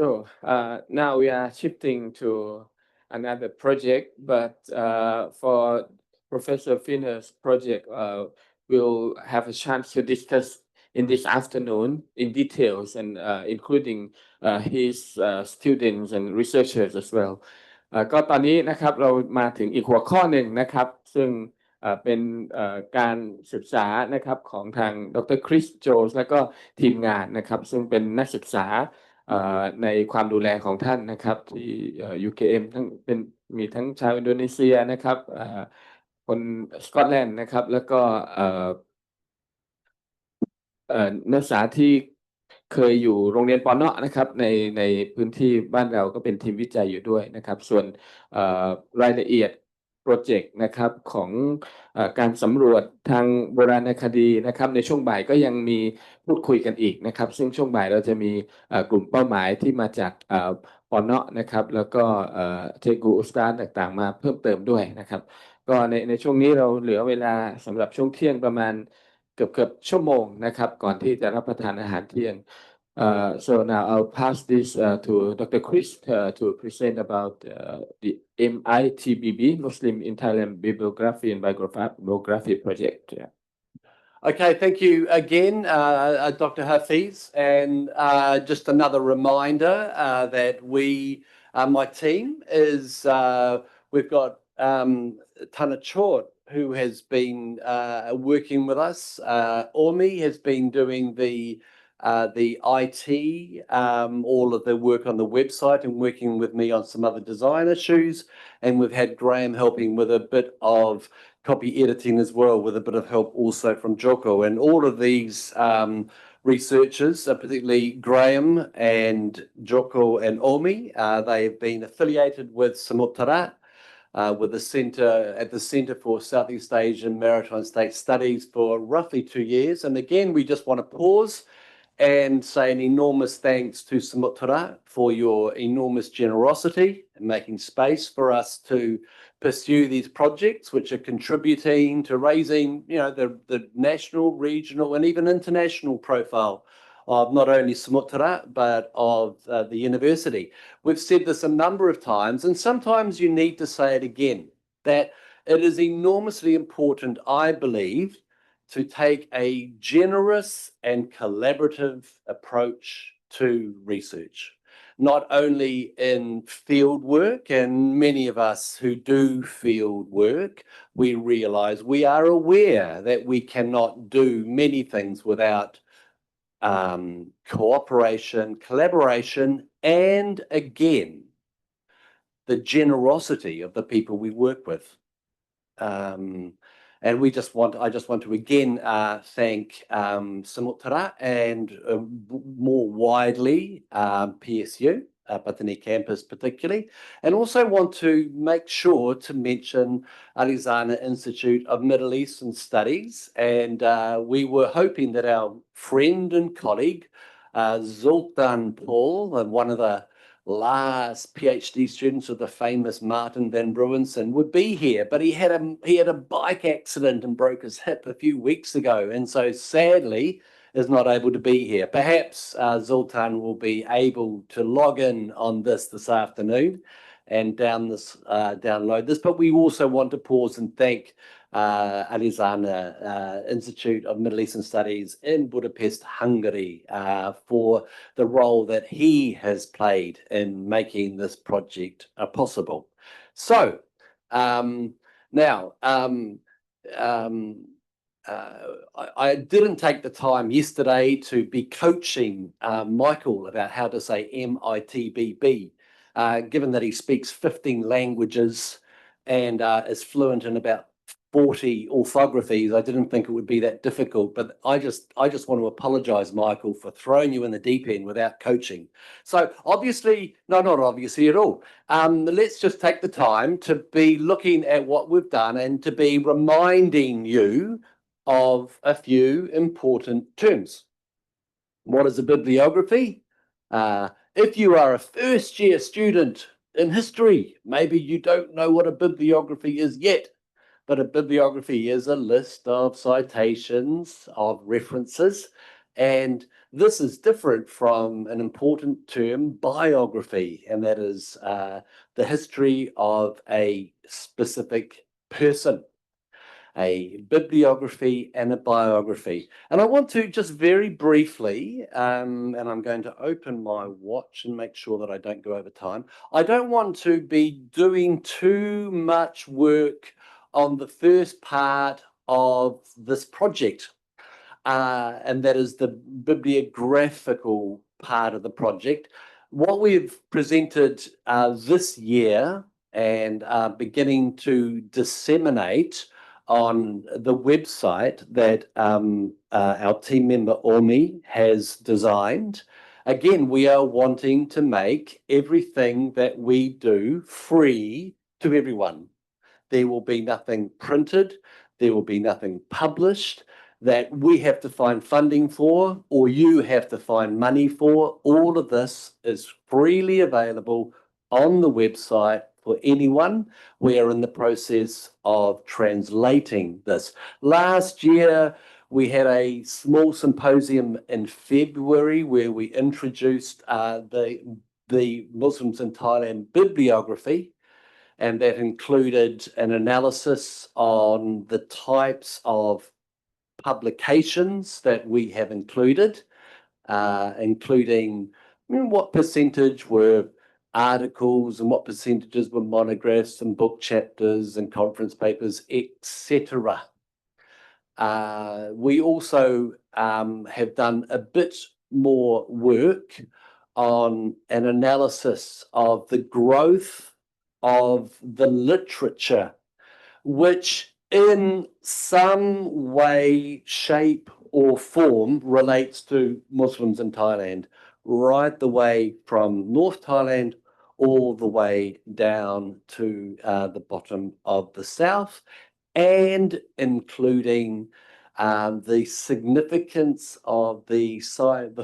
Sure. Now we are shifting to another project, but for Professor Finner's project, we'll have a chance to discuss in this afternoon in details and including his students and researchers as well. ก็ตอนนี้นะครับเรามาถึงอีกหัวข้อหนึ่งนะครับซึ่งเป็นการศึกษานะครับของทางดร. คริสโจสและก็ทีมงานนะครับซึ่งเป็นนักศึกษาในความดูแลของท่านนะครับที่UKM ทั้งเป็นมีทั้งชาวอินโดนีเซียนะครับคนสกอตแลนด์นะครับแล้วก็นักศึกษาที่เคยอยู่โรงเรียนปเนาะนะครับในพื้นที่บ้านเราก็เป็นทีมวิจัยอยู่ด้วยนะครับส่วนรายละเอียดโปรเจกต์นะครับของการสำรวจทางโบราณคดีนะครับในช่วงบ่ายก็ยังมีพูดคุยกันอีกนะครับซึ่งช่วงบ่ายเราจะมีกลุ่มเป้าหมายที่มาจากปเนาะนะครับแล้วก็เทกูอุสตาต่างๆมาเพิ่มเติมด้วยนะครับก็ในช่วงนี้เราเหลือเวลาสำหรับช่วงเที่ยงประมาณเกือบชั่วโมงนะครับก่อนที่จะรับประทานอาหารเที่ยงSo now I'll pass this to Dr. Chris to present about the MITBB, Muslim in Thailand Bibliography and Biography project. Yeah. Okay, thank you again, Dr. Hafiz. And just another reminder that my team is, we've got Tana Chort, who has been working with us. Ormi has been doing the IT, all of the work on the website and working with me on some other design issues. And we've had Graham helping with a bit of copy editing as well, with a bit of help also from Joko. And all of these researchers, particularly Graham and Joko and Ormi, they have been affiliated with Songkhla, with the Centre at the Centre for Southeast Asian Maritime State Studies for roughly 2 years. And again, we just want to pause and say an enormous thanks to Songkhla for your enormous generosity in making space for us to pursue these projects, which are contributing to raising, the national, regional, and even international profile of not only Songkhla, but of the university. We've said this a number of times, and sometimes you need to say it again, that it is enormously important, I believe, to take a generous and collaborative approach to research, not only in field work, and many of us who do field work, we realise, we are aware that we cannot do many things without cooperation, collaboration, and again, the generosity of the people we work with. And I just want to again thank Songkhla and more widely PSU, Pattani campus particularly, and also want to make sure to mention Alizana Institute of Middle Eastern Studies. And we were hoping that our friend and colleague, Zoltan Paul, one of the last PhD students of the famous Martin van Bruinsen, would be here, but he had a bike accident and broke his hip a few weeks ago, and so sadly is not able to be here. Perhaps Zoltan will be able to log in on this afternoon and download this. But we also want to pause and thank Alizana Institute of Middle Eastern Studies in Budapest, Hungary, for the role that he has played in making this project possible. So now, I didn't take the time yesterday to be coaching Michael about how to say MITBB, given that he speaks 15 languages and is fluent in about 40 orthographies. I didn't think it would be that difficult, but I just want to apologize, Michael, for throwing you in the deep end without coaching. So obviously, no, not obviously at all. Let's just take the time to be looking at what we've done and to be reminding you of a few important terms. What is a bibliography? If you are a first-year student in history, maybe you don't know what a bibliography is yet. But a bibliography is a list of citations, of references And this is different from an important term, biography, and that is the history of a specific person, a bibliography and a biography. And I want to just very briefly, and I'm going to open my watch and make sure that I don't go over time. I don't want to be doing too much work on the first part of this project, and that is the bibliographical part of the project. What we've presented this year and are beginning to disseminate on the website that our team member Omi has designed. Again, we are wanting to make everything that we do free to everyone. There will be nothing printed, there will be nothing published that we have to find funding for or you have to find money for. All of this is freely available on the website for anyone. We are in the process of translating this. Last year, we had a small symposium in February where we introduced the Muslims in Thailand bibliography, and that included an analysis on the types of publications that we have included, including what percentage were articles and what percentages were monographs and book chapters and conference papers, etc. We also have done a bit more work on an analysis of the growth of the literature, which in some way, shape, or form relates to Muslims in Thailand, right the way from North Thailand all the way down to the bottom of the south, and including the significance of the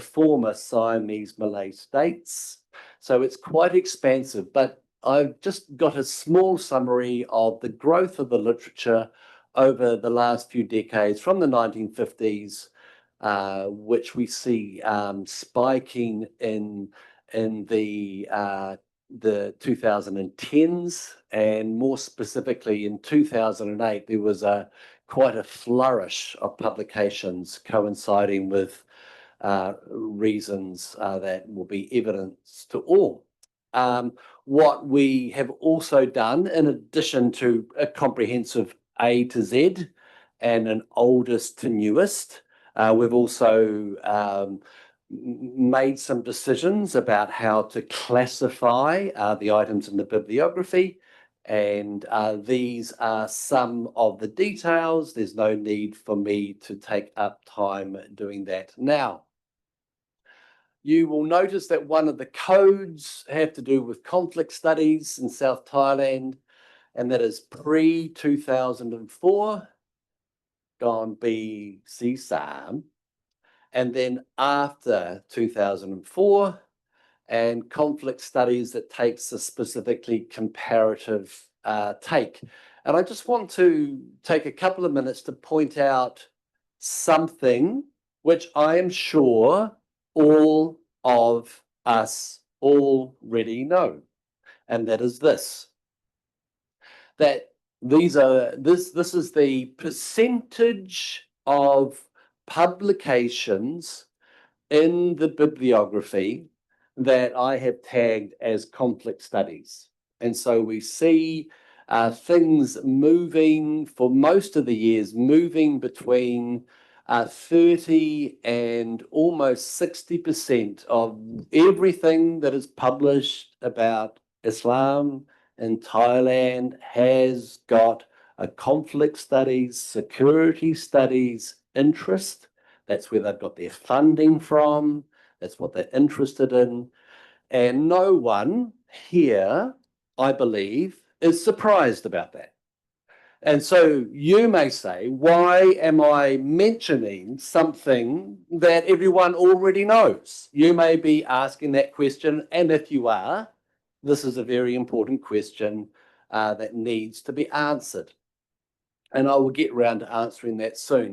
former Siamese Malay states. So it's quite expansive, but I've just got a small summary of the growth of the literature over the last few decades from the 1950s, which we see spiking in the 2010s, and more specifically in 2008, there was quite a flourish of publications coinciding with reasons that will be evidence to all. What we have also done, in addition to a comprehensive A to Z and an oldest to newest, we've also made some decisions about how to classify the items in the bibliography, and these are some of the details. There's no need for me to take up time doing that now. You will notice that one of the codes have to do with conflict studies in South Thailand, and that is pre-2004, gone CSEAMS, and then after 2004, and conflict studies that takes a specifically comparative take. And I just want to take a couple of minutes to point out something which I am sure all of us already know, and that is this: that this is the percentage of publications in the bibliography that I have tagged as conflict studies. And so we see things moving for most of the years, moving between 30 and almost 60% of everything that is published about Islam in Thailand has got a conflict studies, security studies interest. That's where they've got their funding from. That's what they're interested in. And no one here, I believe, is surprised about that. And so you may say, why am I mentioning something that everyone already knows? You may be asking that question, and if you are, this is a very important question that needs to be answered. And I will get around to answering that soon.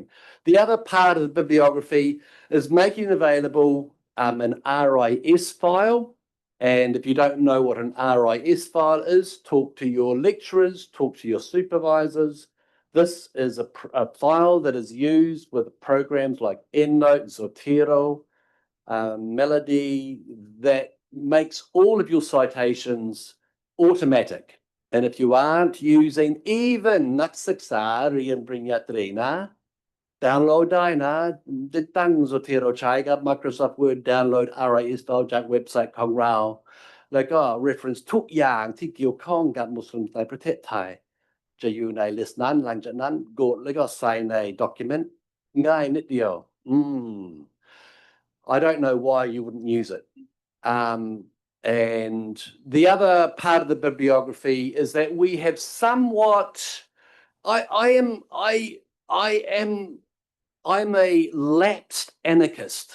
The other part of the bibliography is making available an RIS file. And if you don't know what an RIS file is, talk to your lecturers, talk to your supervisors. This is a file that is used with programs like EndNote, Zotero, Melody, that makes all of your citations automatic. And if you aren't using even Naksaksa Rian Prinyatrina, download ได้นะติดตั้ง Zotero ใช้กับ Microsoft Word download RIS file จากเว็บไซต์ของเรา แล้วก็ reference ทุกอย่างที่เกี่ยวข้องกับมุสลิมในประเทศไทย จะอยู่ใน list นั้นหลังจากนั้นกดแล้วก็ใส่ใน document ง่ายนิดเดียวI don't know why you wouldn't use it. And the other part of the bibliography is that we have somewhat, I'm a lapsed anarchist.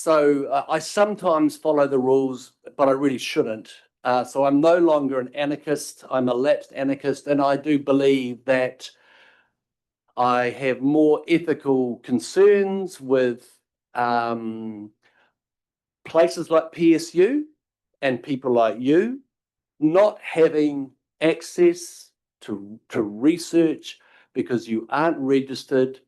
So I sometimes follow the rules, but I really shouldn't. So I'm no longer an anarchist. I'm a lapsed anarchist, and I do believe that I have more ethical concerns with places like PSU and people like you not having access to research because you aren't registered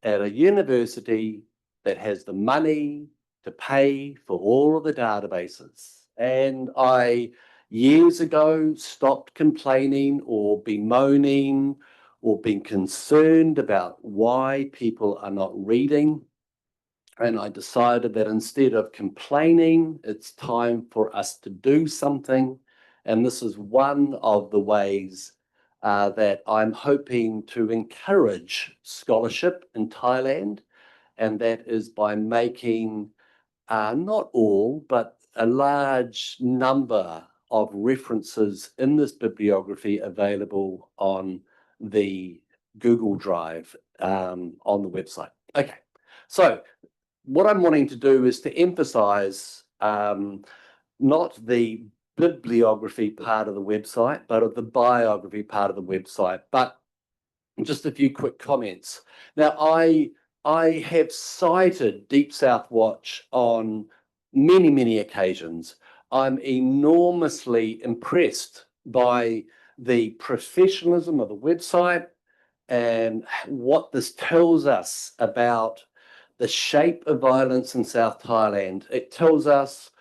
at a university that has the money to pay for all of the databases. And I, years ago, stopped complaining or bemoaning or being concerned about why people are not reading. And I decided that instead of complaining, it's time for us to do something. And this is one of the ways that I'm hoping to encourage scholarship in Thailand. And that is by making not all, but a large number of references in this bibliography available on the Google Drive on the website. Okay, so what I'm wanting to do is to emphasize not the bibliography part of the website, but of the biography part of the website. But just a few quick comments. Now, I have cited Deep South Watch on many, many occasions. I'm enormously impressed by the professionalism of the website and what this tells us about the shape of violence in South Thailand. It tells us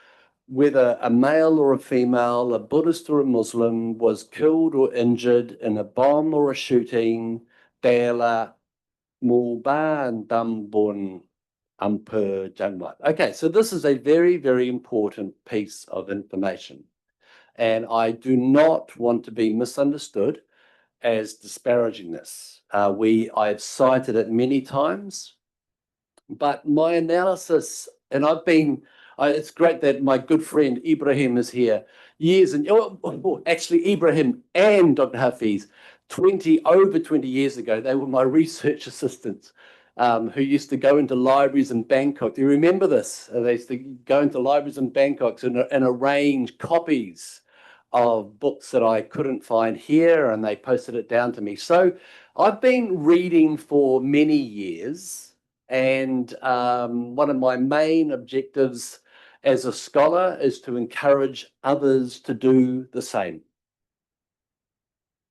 whether a male or a female, a Buddhist or a Muslim, was killed or injured in a bomb or a shooting, Dela, Mulban, Dambun, Ampur, Janwat. Okay, so this is a very, very important piece of information. And I do not want to be misunderstood as disparaging this. I've cited it many times. But my analysis, and it's great that my good friend Ibrahim is here. Actually Ibrahim and Dr. Hafiz, over 20 years ago, they were my research assistants who used to go into libraries in Bangkok. Do you remember this? They used to go into libraries in Bangkok and arrange copies of books that I couldn't find here, and they posted it down to me. So I've been reading for many years. And one of my main objectives as a scholar is to encourage others to do the same.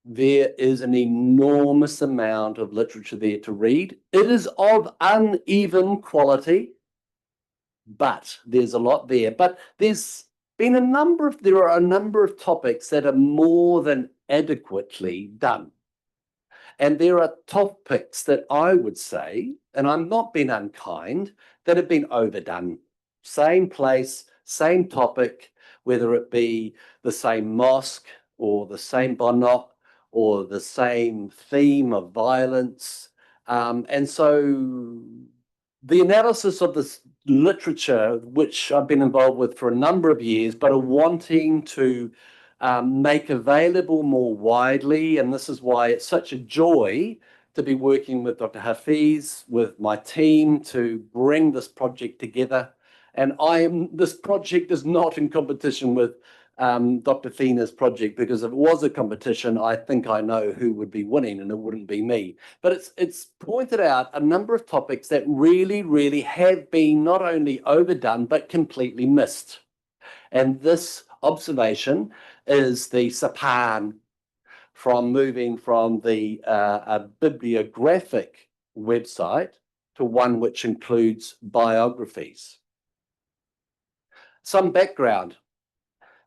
There is an enormous amount of literature there to read. It is of uneven quality, but there's a lot there. But there are a number of topics that are more than adequately done. And there are topics that I would say, and I'm not being unkind, that have been overdone. Same place, same topic, whether it be the same mosque or the same bonot or the same theme of violence. And so the analysis of this literature, which I've been involved with for a number of years, but are wanting to make available more widely. And this is why it's such a joy to be working with Dr. Hafiz, with my team, to bring this project together. And this project is not in competition with Dr. Fina's project, because if it was a competition, I think I know who would be winning, and it wouldn't be me. But it's pointed out a number of topics that really, really have been not only overdone, but completely missed. And this observation is the Sapan from moving from the a bibliographic website to one which includes biographies. Some background.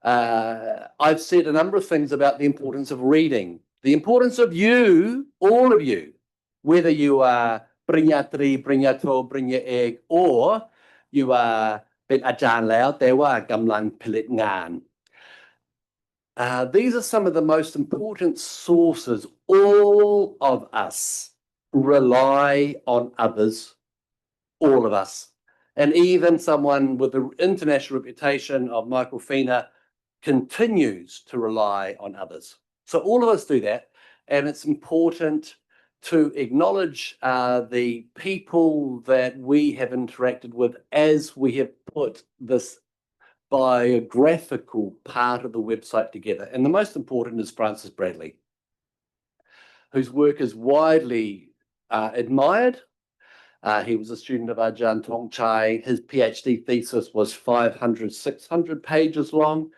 I've said a number of things about the importance of reading, the importance of you, all of you, whether you are Brinyatri, Brinyato, Brinya-egg, or you are Ben Ajan Lao, Dewa Gamlang Pilit Ngan. These are some of the most important sources. All of us rely on others, all of us. And even someone with the international reputation of Michael Fina continues to rely on others. So all of us do that. And it's important to acknowledge the people that we have interacted with as we have put this biographical part of the website together. And the most important is Francis Bradley, whose work is widely admired. He was a student of Ajahn Tongchai. His PhD thesis was 500, 600 pages long.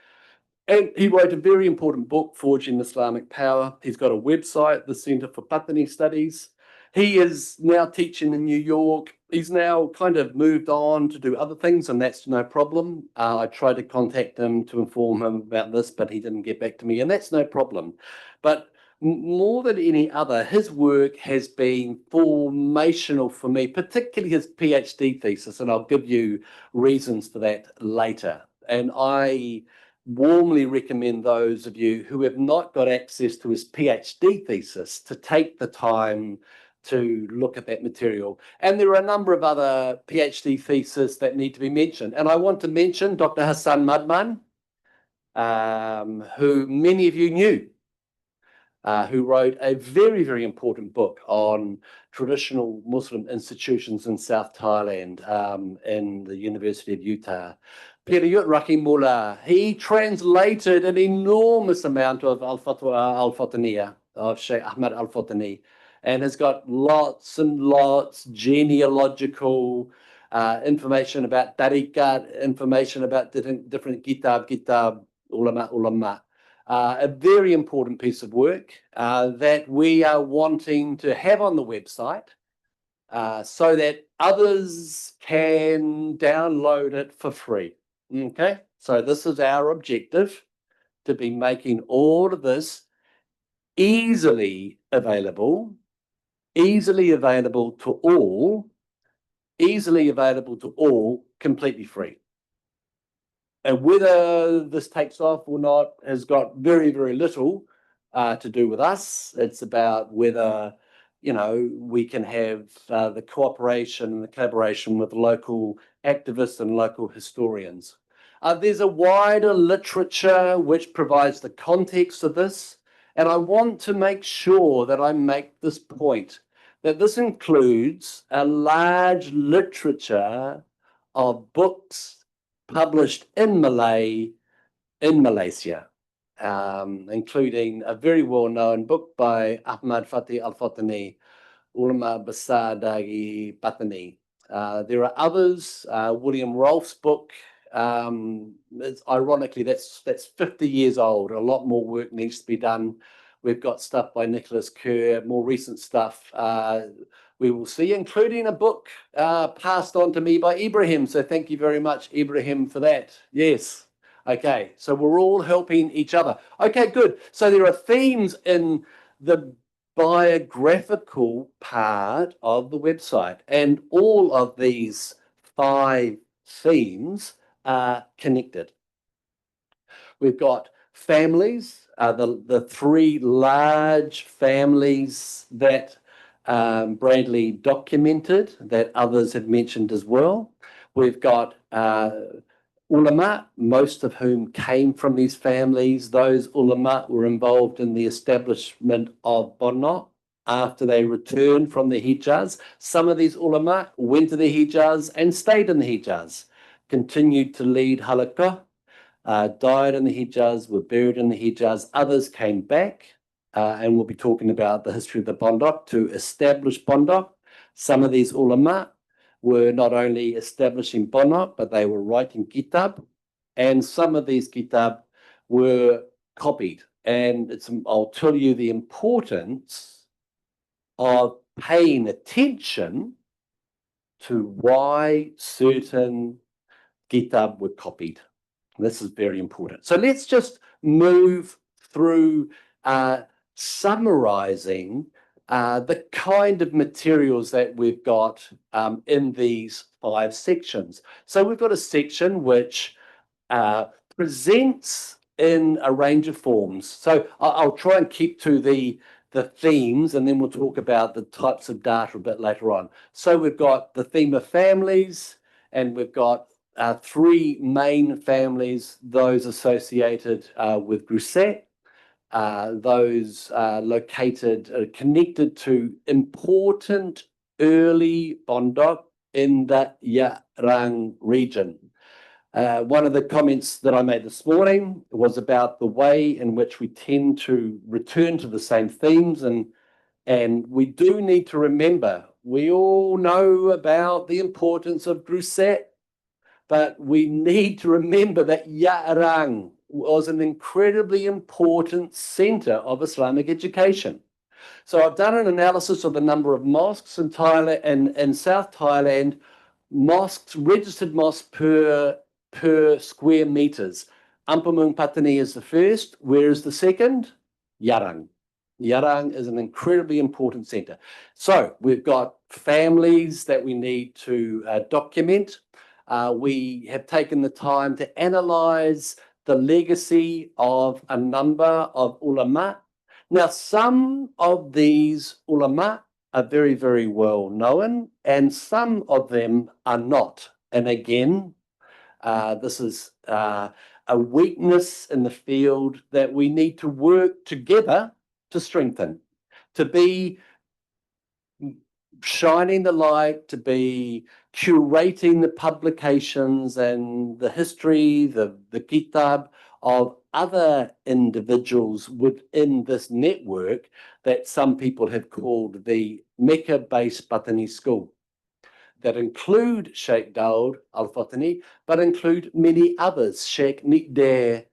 And he wrote a very important book, Forging Islamic Power. He's got a website, the Center for Pattani Studies. He is now teaching in New York. He's now kind of moved on to do other things, and that's no problem. I tried to contact him to inform him about this, but he didn't get back to me, and that's no problem. But more than any other, his work has been formational for me, particularly his PhD thesis, and I'll give you reasons for that later. And I warmly recommend those of you who have not got access to his PhD thesis to take the time to look at that material. And there are a number of other PhD theses that need to be mentioned. And I want to mention Dr. Hassan Madman, who many of you knew, who wrote a very, very important book on traditional Muslim institutions in South Thailand in the University of Utah. Piriyut Rahimullah, he translated an enormous amount of Al-Fatwa Al-Fataniya, of Sheikh Ahmad Al-Fatani, and has got lots and lots genealogical information about tariqat, information about different kitab, ulama. A very important piece of work that we are wanting to have on the website so that others can download it for free. Okay, so this is our objective, to be making all of this easily available to all, completely free. And whether this takes off or not has got very, very little to do with us. It's about whether, you know, we can have the cooperation and the collaboration with local activists and local historians. There's a wider literature which provides the context of this. And I want to make sure that I make this point, that this includes a large literature of books published in Malay in Malaysia, including a very well-known book by Ahmad Fatih Al-Fatani, Ulama Besar dari Pattani. There are others, William Rolfe's book. Ironically, that's 50 years old. A lot more work needs to be done. We've got stuff by Nicholas Kerr, more recent stuff we will see, including a book passed on to me by Ibrahim. So thank you very much, Ibrahim, for that. Yes. Okay, so we're all helping each other. Okay, good. So there are themes in the biographical part of the website, and all of these 5 themes are connected. We've got families, the 3 large families that Bradley documented, that others have mentioned as well. We've got ulama, most of whom came from these families. Those ulama were involved in the establishment of Bono after they returned from the Hijaz. Some of these ulama went to the Hijaz and stayed in the Hijaz, continued to lead halaqah, died in the Hijaz, were buried in the Hijaz. Others came back, and we'll be talking about the history of the Pondok to establish Pondok. Some of these ulama were not only establishing Pondok, but they were writing kitab, and some of these kitab were copied. And I'll tell you the importance of paying attention to why certain kitab were copied. This is very important. So let's just move through summarizing the kind of materials that we've got in these 5 sections. So we've got a section which presents in a range of forms. So I'll try and keep to the themes, and then we'll talk about the types of data a bit later on. So we've got the theme of families, and we've got 3 main families, those associated with Gruset, those located, connected to important early Pondok in the Yarang region. One of the comments that I made this morning was about the way in which we tend to return to the same themes, and we do need to remember, we all know about the importance of Gruset, but we need to remember that Yarang was an incredibly important center of Islamic education. So I've done an analysis of the number of mosques in Thailand and in South Thailand, registered mosques per square meters. Ampamung Pattani is the first. Where is the second? Yarang. Yarang is an incredibly important center. So we've got families that we need to document. We have taken the time to analyze the legacy of a number of ulama. Now, some of these ulama are very, very well known, and some of them are not. And again, this is a weakness in the field that we need to work together to strengthen, to be shining the light, to be curating the publications and the history, the kitab of other individuals within this network that some people have called the Mecca-based Pattani school, that include Sheikh Daud Al-Fatani, but include many others, Sheikh Nikdare,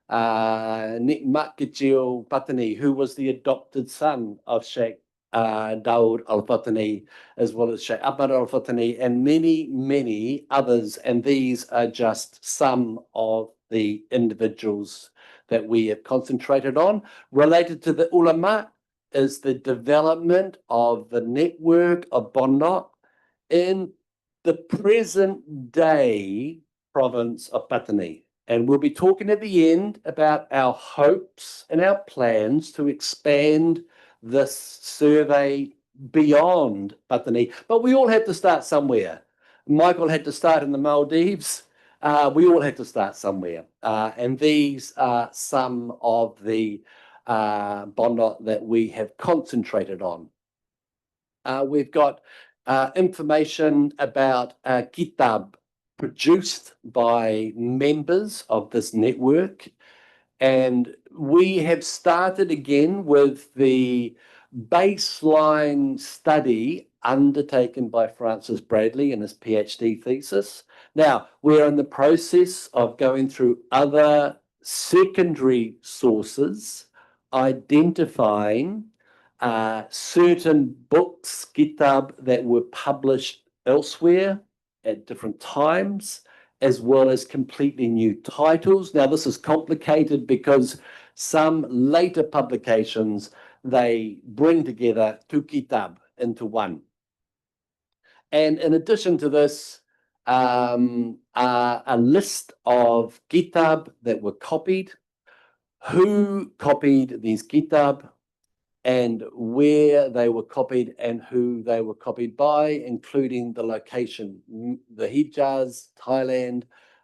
Nikmat Kecil Pattani, who was the adopted son of Sheikh Daud Al-Fatani, as well as Sheikh Ahmad Al-Fatani, and many, many others. And these are just some of the individuals that we have concentrated on. Related to the ulama is the development of the network of Pondok in the present day province of Pattani. And we'll be talking at the end about our hopes and our plans to expand this survey beyond Pattani. But we all had to start somewhere. Michael had to start in the Maldives. We all had to start somewhere. And these are some of the Pondok that we have concentrated on. We've got information about kitab produced by members of this network. And we have started again with the baseline study undertaken by Francis Bradley in his PhD thesis. Now, we're in the process of going through other secondary sources, identifying certain books, kitab, that were published elsewhere at different times, as well as completely new titles. Now, this is complicated because some later publications, they bring together 2 kitab into one. And in addition to this, a list of kitab that were copied, who copied these kitab, and where they were copied and who they were copied by, including the location, the Hijaz, Thailand,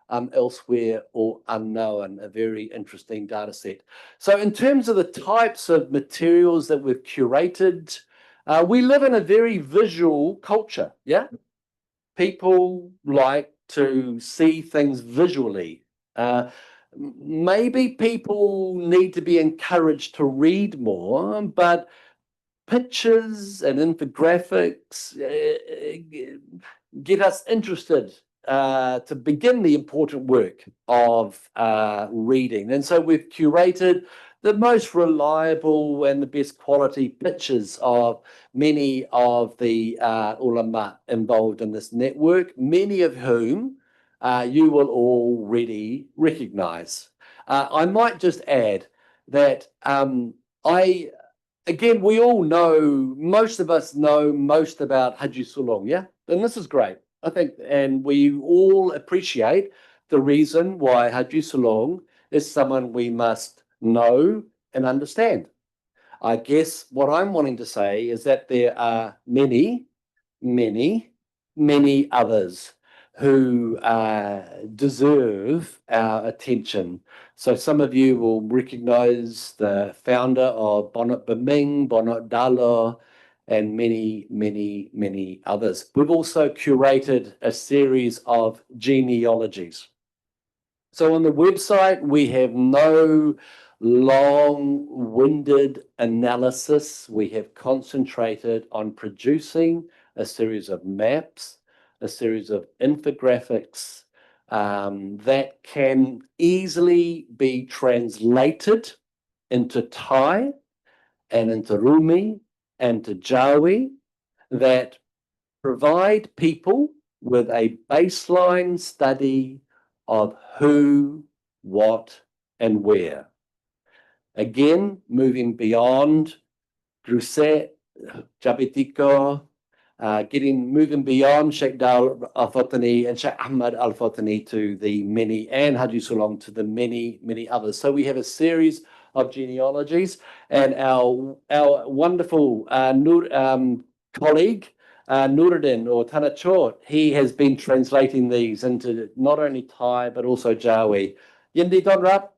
elsewhere or unknown, a very interesting data set. So in terms of the types of materials that we've curated, we live in a very visual culture, yeah? People like to see things visually. maybe people need to be encouraged to read more, but pictures and infographics get us interested to begin the important work of reading. And so we've curated the most reliable and the best quality pictures of many of the ulama involved in this network, many of whom you will already recognize. I might just add that again, we all know, most of us know most about Haji Sulong, yeah? And this is great, I think, and we all appreciate the reason why Haji Sulong is someone we must know and understand. I guess what I'm wanting to say is that there are many, many, many others who deserve our attention. So some of you will recognize the founder of Bonnet Beming, Bonnet Dalo, and many, many, many others. We've also curated a series of genealogies. So on the website, we have no long-winded analysis. We have concentrated on producing a series of maps, a series of infographics that can easily be translated into Thai and into Rumi and to Jawi, that provide people with a baseline study of who, what, and where. Again, moving beyond Gruset, Jabitiko, moving beyond Sheikh Dal Al-Fatani and Sheikh Ahmad Al-Fatani to the many, and Haji Sulong to the many, many others. So we have a series of genealogies, and our wonderful colleague, Nuruddin or Tanachort, he has been translating these into not only Thai but also Jawi. Yindi Donrap.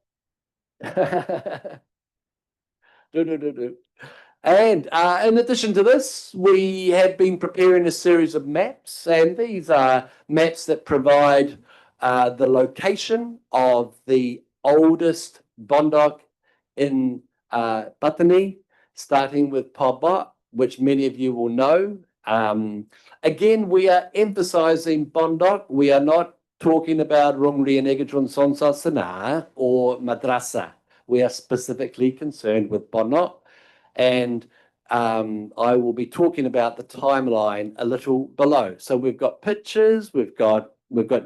And in addition to this, we have been preparing a series of maps, and these are maps that provide the location of the oldest bondok in Pattani, starting with Pobot, which many of you will know. Again, we are emphasizing bondok. We are not talking about Rongri and Egadron Sonsa Sana or Madrasa. We are specifically concerned with bondok. And I will be talking about the timeline a little below. So we've got pictures, we've got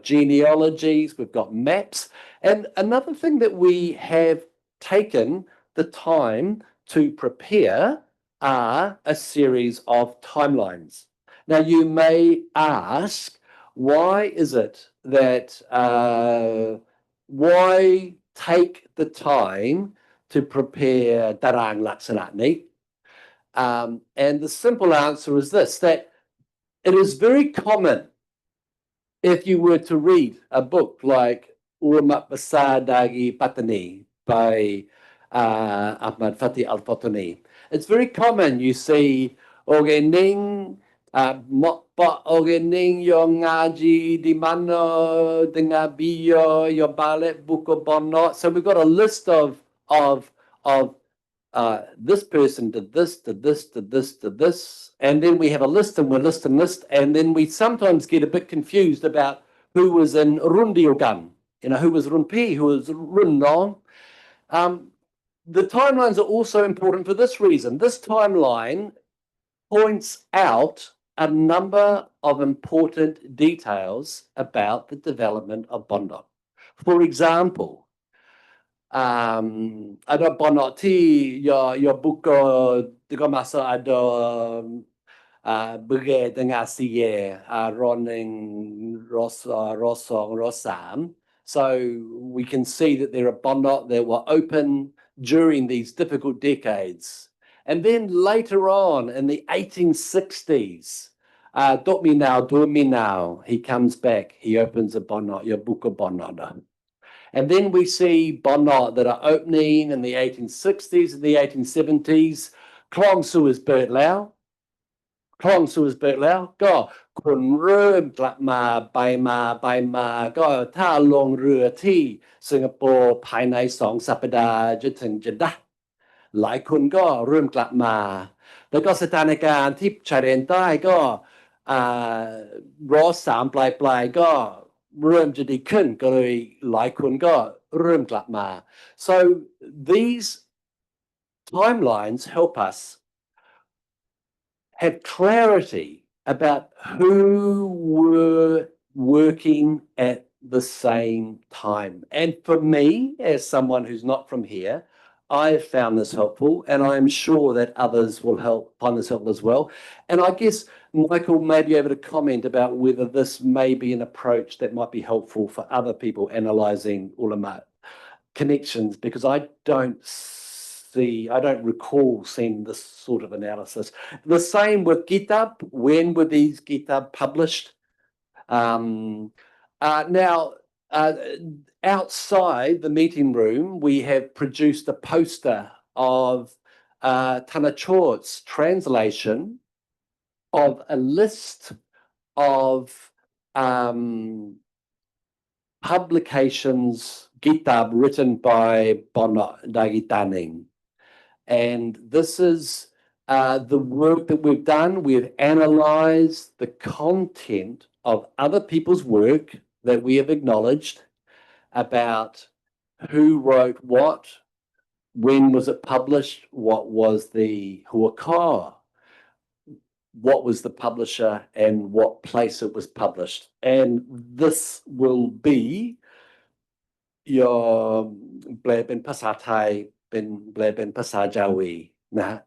genealogies, we've got maps. And another thing that we have taken the time to prepare are a series of timelines. Now, you may ask, why is it that, why take the time to prepare Darang Laksanatni? And the simple answer is this, that it is very common, if you were to read a book like Ulamat Besar Dari Pattani by Ahmad Fatih Al-Fatani, it's very common you see Ogening Mokpa Ogening yo ngaji di mana dengan bio yo balik buku bonot. So we've got a list of this person did this, did this, did this, did this, and then we have a list and we're list, and then we sometimes get a bit confused about who was in Rundiogan, who was Runpi, who was Runnong. The timelines are also important for this reason. This timeline points out a number of important details about the development of bondok. For example, ada bondok ti your buku tiga masa ada berge dengan siye roning rosong rosam. So we can see that there are bondok that were open during these difficult decades. And then later on in the 1860s, Dot me now, do me now, he comes back, he opens a bondok, your buku bondok. And then we see bondok that are opening in the 1860s and the 1870s. Klong Su is Bert Lau. Klong Su is Bert Lau. Go. คนเริ่มกลับมาไปมาก็ถ้าลงเรือที่สิงคโปร์ภายใน2 สัปดาห์จะถึงเจด้าห์หลายคนก็เริ่มกลับมา แล้วก็สถานการณ์ที่ชายแดนใต้ก็อ่ารอ3ปลายก็เริ่มจะดีขึ้นก็เลยหลายคนก็เริ่มกลับมา so these timelines help us have clarity about who were working at the same time. And for me, as someone who's not from here, I have found this helpful, and I'm sure that others will find this helpful as well. And I guess Michael may be able to comment about whether this may be an approach that might be helpful for other people analysing ulama connections, because I don't recall seeing this sort of analysis. The same with Kitab. When were these Kitab published? Now, outside the meeting room, we have produced a poster of Tanachort's translation of a list of publications, Kitab, written by Bono Dagitaning. And this is the work that we've done. We've analysed the content of other people's work that we have acknowledged about who wrote what, when was it published, what was the huakar, what was the publisher, and what place it was published. And this will be your แปลเป็นภาษาไทยแปลเป็นภาษาจาวีนะฮะ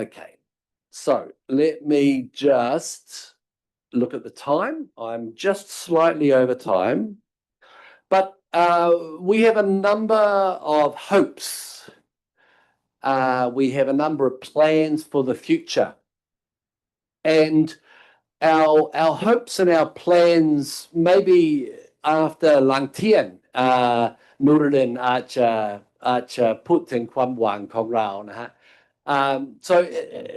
Okay, so let me just look at the time. I'm just slightly over time, but we have a number of hopes. We have a number of plans for the future, and our hopes and our plans maybe after Lang Tien, Nuruddin อาจจะพูดถึงความหวังของเรานะฮะ So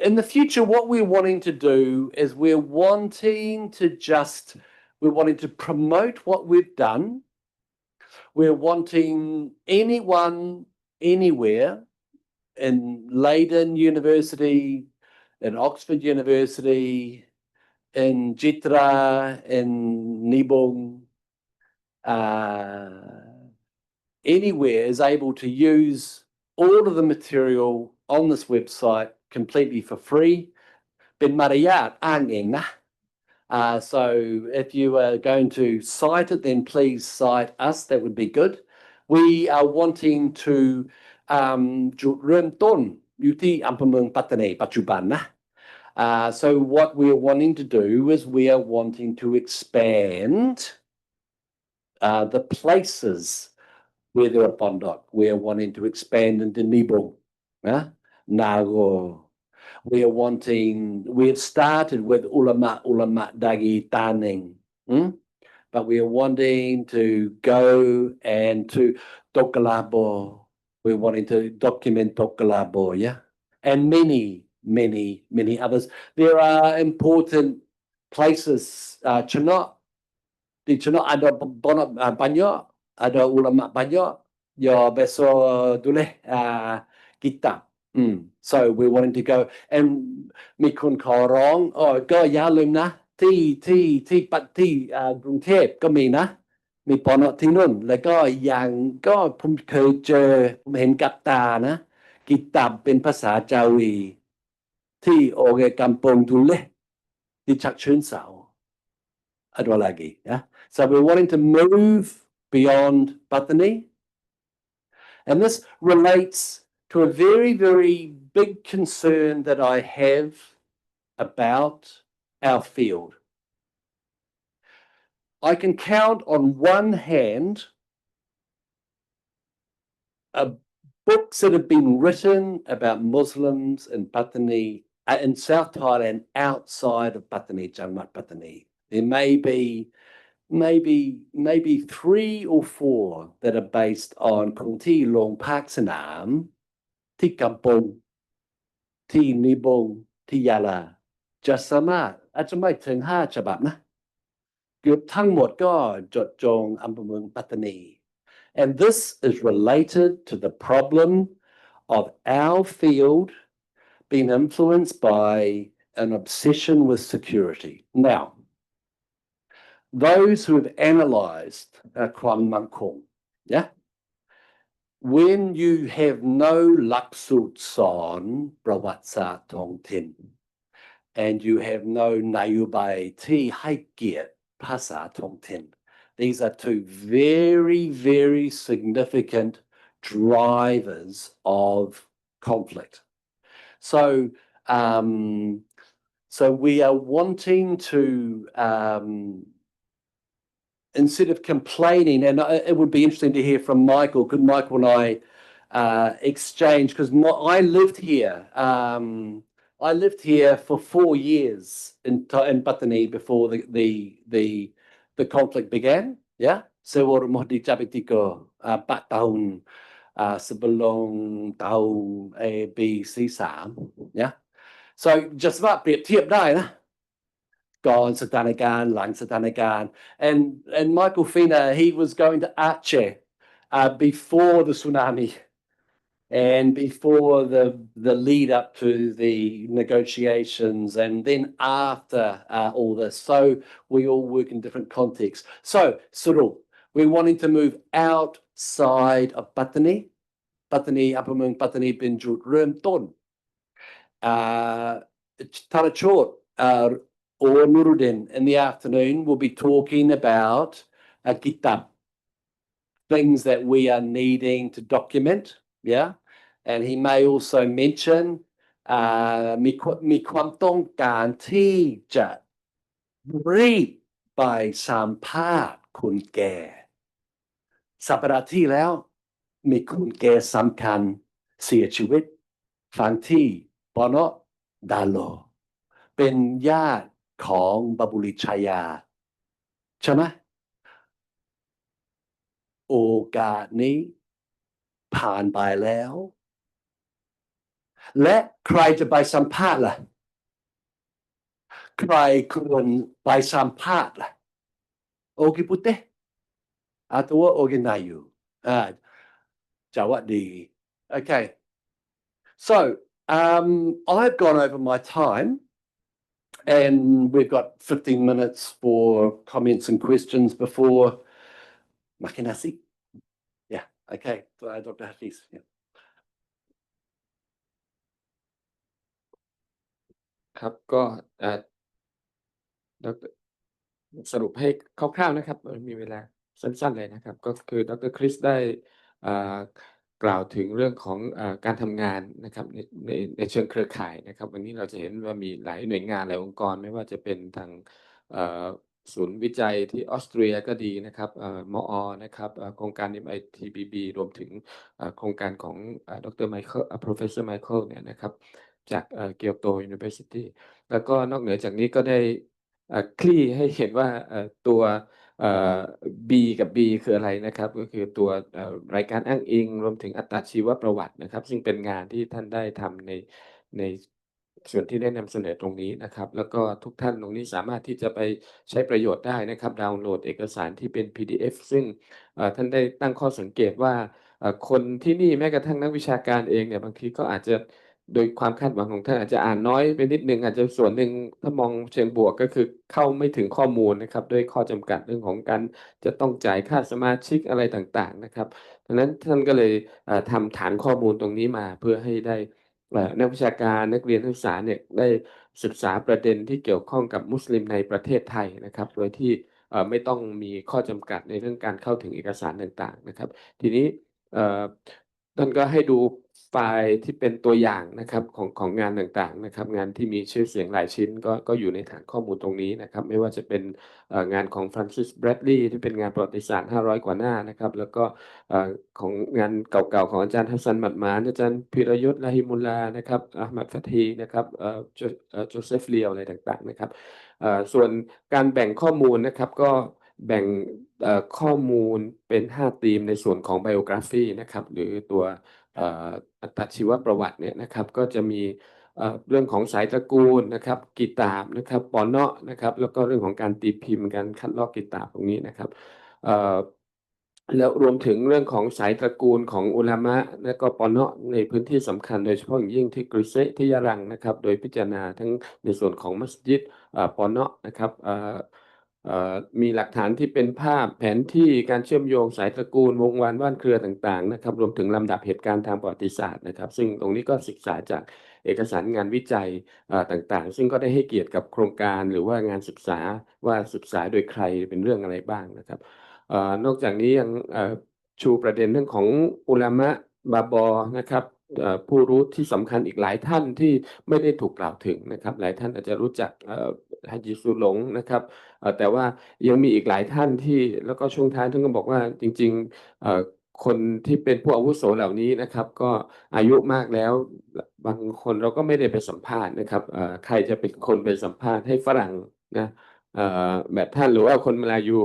in the future, what we're wanting to do is we're wanting to promote what we've done. We're wanting anyone, anywhere, in Leiden University, in Oxford University, in Jitra, in Nibong, anywhere is able to use all of the material on this website completely for free. Ben Mariyat Anging. So if you are going to cite it, then please cite us. That would be good. We are wanting to จุดเริ่มต้นอยู่ที่อำเภอเมืองปัตตานีปัจจุบันนะ So what we are wanting to do is we are wanting to expand the places where there are pondok. We are wanting to expand into Nibong, Nago. We have started with ulama dagi taning, but we are wanting to go and to Tokalabo. We're wanting to document Tokalabo, and many others. There are important places, Chana ada banyak, ada ulama banyak, ya beso duleh kitab. So we're wanting to go, and มีคนขอร้องก็อย่าลืมนะที่กรุงเทพก็มีนะ มีปอนที่นู่นแล้วก็อย่างก็ผมเคยเจอผมเห็นกับตานะกิตับเป็นภาษาจาวีที่โอเกกัมปงทุเลที่ชักเชิญเสาada lagi, So we're wanting to move beyond Pattani, and this relates to a very, very big concern that I have about our field. I can count on one hand books that have been written about Muslims in Pattani, in South Thailand, outside of Pattani, Janmat Pattani. There may be maybe 3 or 4 that are based on Kongti Long Park Sanam, Ti Kampong, Ti Nibong, Ti Yala, just Samat อาจจะไม่ถึง5 ฉบับนะเกือบทั้งหมดก็จดจงอำเภอเมืองปัตตานี and this is related to the problem of our field being influenced by an obsession with security. Now, those who have analysed ความมั่นคง yeah, when you have no หลักสูตรสอนประวัติศาสตร์ท้องถิ่น and you have no นโยบายที่ให้เกียรติภาษาท้องถิ่น these are two very, very significant drivers of conflict. So, so we are wanting to instead of complaining, and it would be interesting to hear from Michael. Could Michael and I exchange? Because I lived here. I lived here for 4 years in Pattani before the conflict began. Yeah, Sewor Mohdi Jabitiko 4 tahun sebelum tahun ABC 3. Yeah, so just about เปรียบเทียบได้นะ ก่อนสถานการณ์หลังสถานการณ์ and Michael Fina, he was going to Aceh before the tsunami and before the lead up to the negotiations and then after all this. So we all work in different contexts. So Surul, we're wanting to move outside of Pattani. Pattani, Upper Mung Pattani เป็นจุดเริ่มต้นTarachot or Nuruddin in the afternoon will be talking about kitab, things that we are needing to document, yeah, and he may also mention มีความต้องการที่จะรีบไปสัมภาษณ์คนแก่สัปดาห์ที่แล้วมีคนแก่สำคัญเสียชีวิตฟังที่ปอนดาโลเป็นญาติของบาบุริชายาใช่ไหมโอกาสนี้ผ่านไปแล้วและใครจะไปสัมภาษณ์ล่ะใครควรไปสัมภาษณ์ล่ะโอกิปุเตatau Oginayu Jawadi. Okay, so I've gone over my time and we've got 15 minutes for comments and questions before Makinasi. Yeah, okay, Dr. Hafiz. Yeah. ครับก็ดรสรุปให้คร่าวๆนะครับมีเวลาสั้นๆเลยนะครับก็คือดรคริสได้กล่าวถึงเรื่องของการทำงานนะครับในเชิงเครือข่ายนะครับวันนี้เราจะเห็นว่ามีหลายหน่วยงานหลายองค์กรไม่ว่าจะเป็นทางศูนย์วิจัยที่ออสเตรียก็ดีนะครับมอนะครับโครงการ MITBB รวมถึงโครงการของดรไมเคิล Professor Michael เนี่ยนะครับจากเกียวโต University แล้วก็นอกเหนือจากนี้ก็ได้คลี่ให้เห็นว่าตัว B กับ B คืออะไรนะครับก็คือตัวรายการอ้างอิงรวมถึงอัตชีวประวัตินะครับซึ่งเป็นงานที่ท่านได้ทำในส่วนที่ได้นำเสนอตรงนี้นะครับแล้วก็ทุกท่านตรงนี้สามารถที่จะไปใช้ประโยชน์ได้นะครับดาวน์โหลดเอกสารที่เป็น PDF ซึ่งท่านได้ตั้งข้อสังเกตว่าคนที่นี่แม้กระทั่งนักวิชาการเองเนี่ยบางทีก็อาจจะโดยความคาดหวังของท่านอาจจะอ่านน้อยไปนิดนึงอาจจะส่วนหนึ่งถ้ามองเชิงบวกก็คือเข้าไม่ถึงข้อมูลนะครับด้วยข้อจำกัดเรื่องของการจะต้องจ่ายค่าสมาชิกอะไรต่างๆนะครับดังนั้นท่านก็เลยทำฐานข้อมูลตรงนี้มาเพื่อให้ได้นักวิชาการนักเรียนนักศึกษาเนี่ยได้ศึกษาประเด็นที่เกี่ยวข้องกับมุสลิมในประเทศไทยนะครับโดยที่ไม่ต้องมีข้อจำกัดในเรื่องการเข้าถึงเอกสารต่างๆนะครับทีนี้ท่านก็ให้ดูไฟล์ที่เป็นตัวอย่างนะครับของงานต่างๆนะครับงานที่มีชื่อเสียงหลายชิ้นก็อยู่ในฐานข้อมูลตรงนี้นะครับไม่ว่าจะเป็นงานของฟรานซิสแบรดลีย์ที่เป็นงานประวัติศาสตร์500 กว่าหน้านะครับแล้วก็ของงานเก่าๆของอาจารย์ฮัสซันหมัดหมานอาจารย์พิรยุทธ์ลาฮิมุลลานะครับอะห์มัดฟัตฮีนะครับโจเซฟเลียวอะไรต่างๆนะครับส่วนการแบ่งข้อมูลนะครับก็แบ่งข้อมูลเป็น5ธีมในส่วนของ Biography นะครับหรือตัวอัตชีวประวัติเนี่ยนะครับก็จะมี เรื่องของสายตระกูลนะครับกีตาบนะครับปอเนาะนะครับแล้วก็เรื่องของการตีพิมพ์การคัดลอกกีตาบตรงนี้นะครับแล้วรวมถึงเรื่องของสายตระกูลของอุลามะและก็ปอเนาะในพื้นที่สำคัญโดยเฉพาะอย่างยิ่งที่กรุเซะที่ยะรังนะครับโดยพิจารณาทั้งในส่วนของมัสยิดปอเนาะนะครับมีหลักฐานที่เป็นภาพแผนที่การเชื่อมโยงสายตระกูลวงวานว่านเครือต่างๆนะครับรวมถึงลำดับเหตุการณ์ทางประวัติศาสตร์นะครับซึ่งตรงนี้ก็ศึกษาจากเอกสารงานวิจัยต่างๆซึ่งก็ได้ให้เกียรติกับโครงการหรือว่างานศึกษาว่าศึกษาโดยใครเป็นเรื่องอะไรบ้างนะครับนอกจากนี้ยังชูประเด็นเรื่องของอุลามะบาบอนะครับผู้รู้ที่สำคัญอีกหลายท่านที่ไม่ได้ถูกกล่าวถึงนะครับหลายท่านอาจจะรู้จักฮะจิสุหลงนะครับแต่ว่ายังมีอีกหลายท่านที่แล้วก็ช่วงท้ายท่านก็บอกว่าจริงๆคนที่เป็นผู้อาวุโสเหล่านี้นะครับก็อายุมากแล้วบางคนเราก็ไม่ได้ไปสัมภาษณ์นะครับใครจะเป็นคนไปสัมภาษณ์ให้ฝรั่งนะแบบท่านหรือว่าคนมาลายู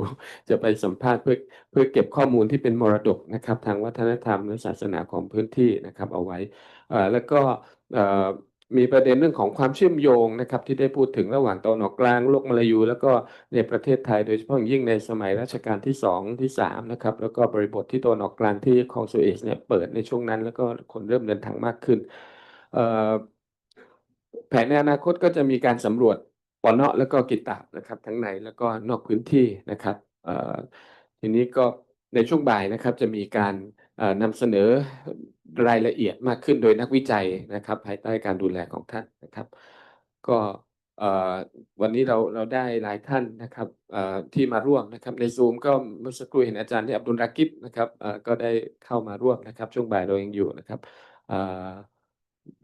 จะไปสัมภาษณ์เพื่อเก็บข้อมูลที่เป็นมรดกนะครับทางวัฒนธรรมและศาสนาของพื้นที่นะครับเอาไว้แล้วก็มีประเด็นเรื่องของความเชื่อมโยงนะครับที่ได้พูดถึงระหว่างตะวันออกกลางโลกมาลายูแล้วก็ในประเทศไทยโดยเฉพาะอย่างยิ่งในสมัยรัชกาลที่2ที่3นะครับแล้วก็บริบทที่ตะวันออกกลางที่คลองสุเอซเนี่ยเปิดในช่วงนั้นแล้วก็คนเริ่มเดินทางมากขึ้นเอ่อแผนในอนาคตก็จะมีการสำรวจปอนเนาะแล้วก็กิตาบนะครับทั้งในแล้วก็นอกพื้นที่นะครับทีนี้ก็ในช่วงบ่ายนะครับจะมีการนำเสนอรายละเอียดมากขึ้นโดยนักวิจัยนะครับภายใต้การดูแลของท่านนะครับก็เอ่อวันนี้เราได้หลายท่านนะครับที่มาร่วมนะครับในซูมก็เมื่อสักครู่เห็นอาจารย์ที่อับดุลรากิบนะครับก็ได้เข้ามาร่วมนะครับช่วงบ่ายเรายังอยู่นะครับ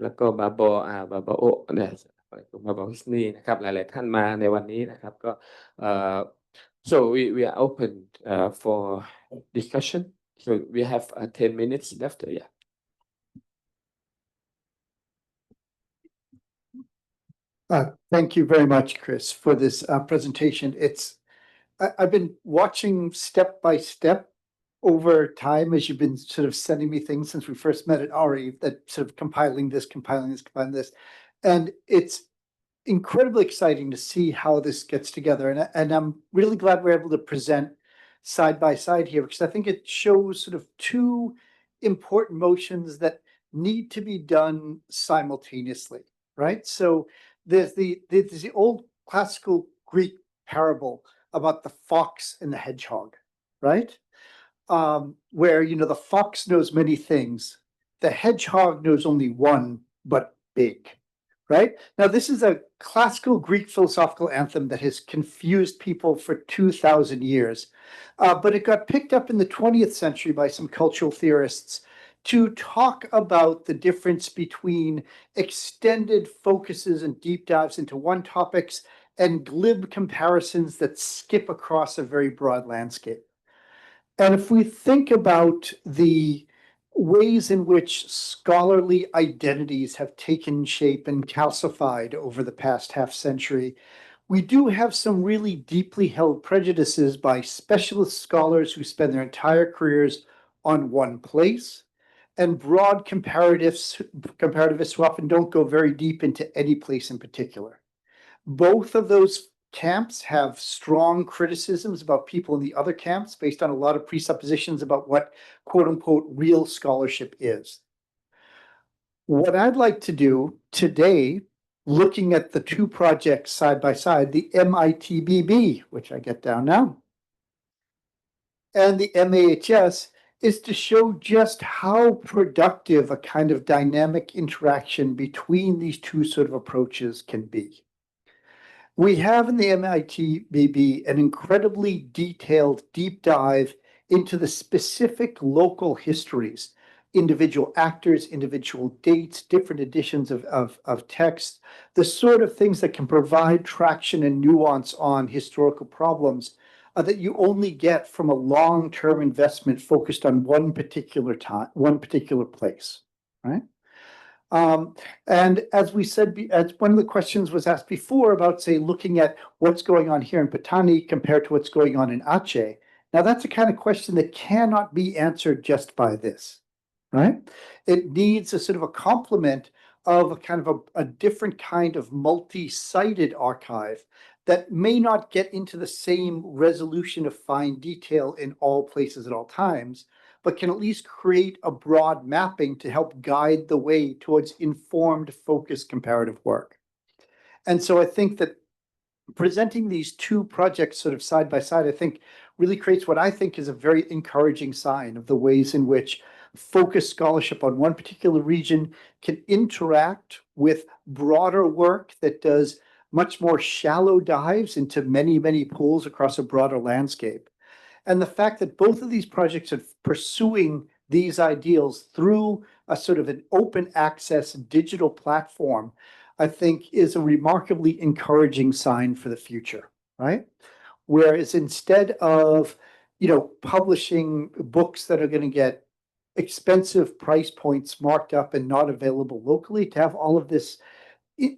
แล้วก็บาโอเนี่ยบาบาฮุสนีนะครับหลายๆท่านมาในวันนี้นะครับก็so we are open for discussion so we have 10 minutes left yeah Thank you very much, Chris, for this presentation. I've been watching step by step over time as you've been sort of sending me things since we first met at Ari, that sort of compiling this. And it's incredibly exciting to see how this gets together. And I'm really glad we're able to present side by side here, because I think it shows sort of two important motions that need to be done simultaneously, right? So there's the old classical Greek parable about the fox and the hedgehog, right? Where, the fox knows many things. The hedgehog knows only one, but big, right? Now, this is a classical Greek philosophical anthem that has confused people for 2,000 years. But it got picked up in the 20th century by some cultural theorists to talk about the difference between extended focuses and deep dives into one topics and glib comparisons that skip across a very broad landscape. And if we think about the ways in which scholarly identities have taken shape and calcified over the past half century, we do have some really deeply held prejudices by specialist scholars who spend their entire careers on one place, and broad comparativists who often don't go very deep into any place in particular. Both of those camps have strong criticisms about people in the other camps based on a lot of presuppositions about what quote unquote real scholarship is. What I'd like to do today, looking at the two projects side by side, the MITBB, which I get down now, and the MAHS, is to show just how productive a kind of dynamic interaction between these two sort of approaches can be. We have in the MITBB an incredibly detailed deep dive into the specific local histories, individual actors, individual dates, different editions of text, the sort of things that can provide traction and nuance on historical problems that you only get from a long-term investment focused on one particular time, one particular place, right? And as we said, as one of the questions was asked before about, say, looking at what's going on here in Pattani compared to what's going on in Aceh. Now, that's a kind of question that cannot be answered just by this, right? It needs a sort of a complement of a kind of a different kind of multi-sided archive that may not get into the same resolution of fine detail in all places at all times, but can at least create a broad mapping to help guide the way towards informed, focused comparative work. And so I think that presenting these two projects sort of side by side, I think really creates what I think is a very encouraging sign of the ways in which focused scholarship on one particular region can interact with broader work that does much more shallow dives into many, many pools across a broader landscape. And the fact that both of these projects are pursuing these ideals through a sort of an open access digital platform, I think is a remarkably encouraging sign for the future, right? Whereas instead of, publishing books that are going to get expensive price points marked up and not available locally, to have all of this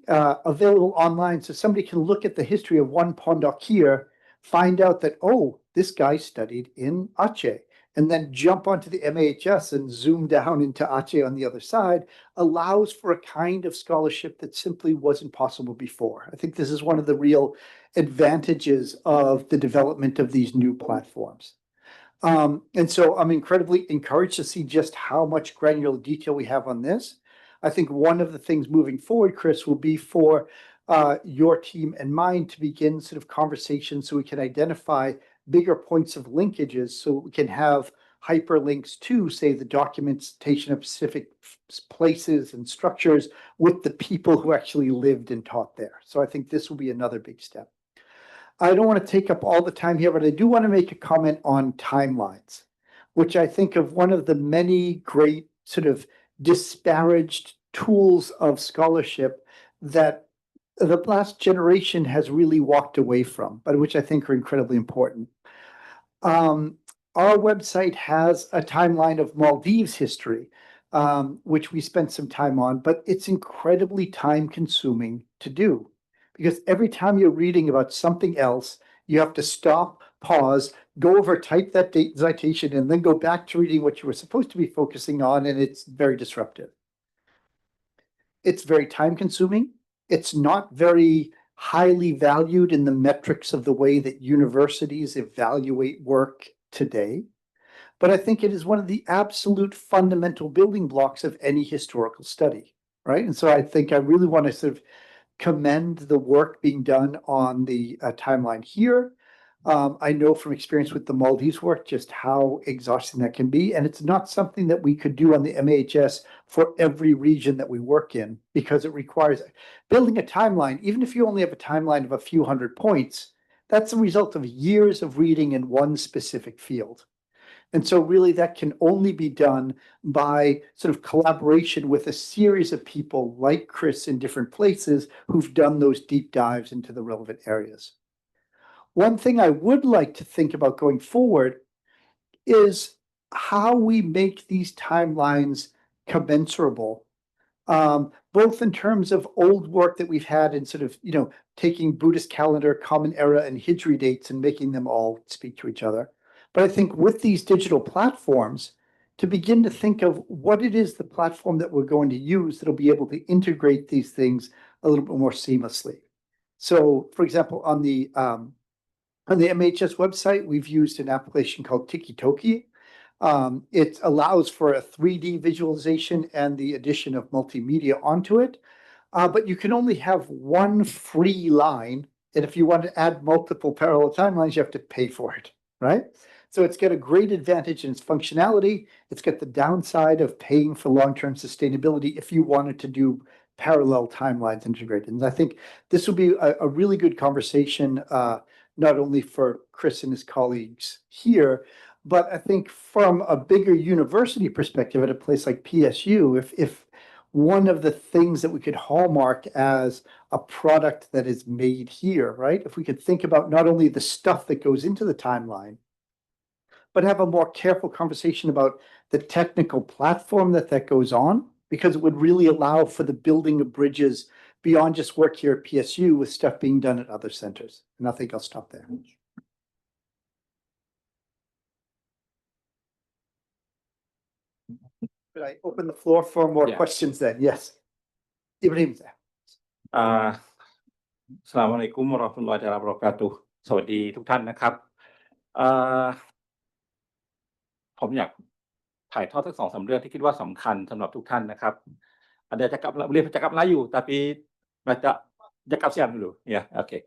available online so somebody can look at the history of one Pondok here, find out that, oh, this guy studied in Aceh, and then jump onto the MAHS and zoom down into Aceh on the other side, allows for a kind of scholarship that simply wasn't possible before. I think this is one of the real advantages of the development of these new platforms. And so I'm incredibly encouraged to see just how much granular detail we have on this. I think one of the things moving forward, Chris, will be for your team and mine to begin sort of conversations so we can identify bigger points of linkages, so we can have hyperlinks to, say, the documentation of specific places and structures with the people who actually lived and taught there. So I think this will be another big step. I don't want to take up all the time here, but I do want to make a comment on timelines, which I think of one of the many great sort of disparaged tools of scholarship that the last generation has really walked away from, but which I think are incredibly important. Our website has a timeline of Maldives history, which we spent some time on, but it's incredibly time consuming to do. Because every time you're reading about something else, you have to stop, pause, go over, type that date citation, and then go back to reading what you were supposed to be focusing on, and it's very disruptive. It's very time consuming. It's not very highly valued in the metrics of the way that universities evaluate work today. But I think it is one of the absolute fundamental building blocks of any historical study, right? And so I think I really want to sort of commend the work being done on the timeline here. I know from experience with the Maldives work just how exhausting that can be. And it's not something that we could do on the MAHS for every region that we work in, because it requires building a timeline. Even if you only have a timeline of a few hundred points, that's a result of years of reading in one specific field. And so really that can only be done by sort of collaboration with a series of people like Chris in different places who've done those deep dives into the relevant areas. One thing I would like to think about going forward is how we make these timelines commensurable, both in terms of old work that we've had in sort of, taking Buddhist calendar, Common Era, and Hijri dates and making them all speak to each other. But I think with these digital platforms, to begin to think of what it is the platform that we're going to use that'll be able to integrate these things a little bit more seamlessly. So, for example, on the MHS website, we've used an application called Tiki-Toki. It allows for a 3D visualization and the addition of multimedia onto it. But you can only have one free line. And if you want to add multiple parallel timelines, you have to pay for it, right? So it's got a great advantage in its functionality. It's got the downside of paying for long-term sustainability if you wanted to do parallel timelines integrated. And I think this will be a really good conversation, not only for Chris and his colleagues here, but I think from a bigger university perspective at a place like PSU, if one of the things that we could hallmark as a product that is made here, right? If we could think about not only the stuff that goes into the timeline, but have a more careful conversation about the technical platform that goes on, because it would really allow for the building of bridges beyond just work here at PSU with stuff being done at other centers. And I think I'll stop there. Could I open the floor for more Yeah. questions then? Yes. Ibrahim. อ่าอัสสลามุอะลัยกุมวะเราะห์มะตุลลอฮิวะบะเราะกาตุฮ์สวัสดีทุกท่านนะครับอ่าผมอยากถ่ายทอดสัก2-3เรื่องที่คิดว่าสำคัญสำหรับทุกท่านนะครับada cakap boleh cakap Melayu tapi cakap siang dulu ya oke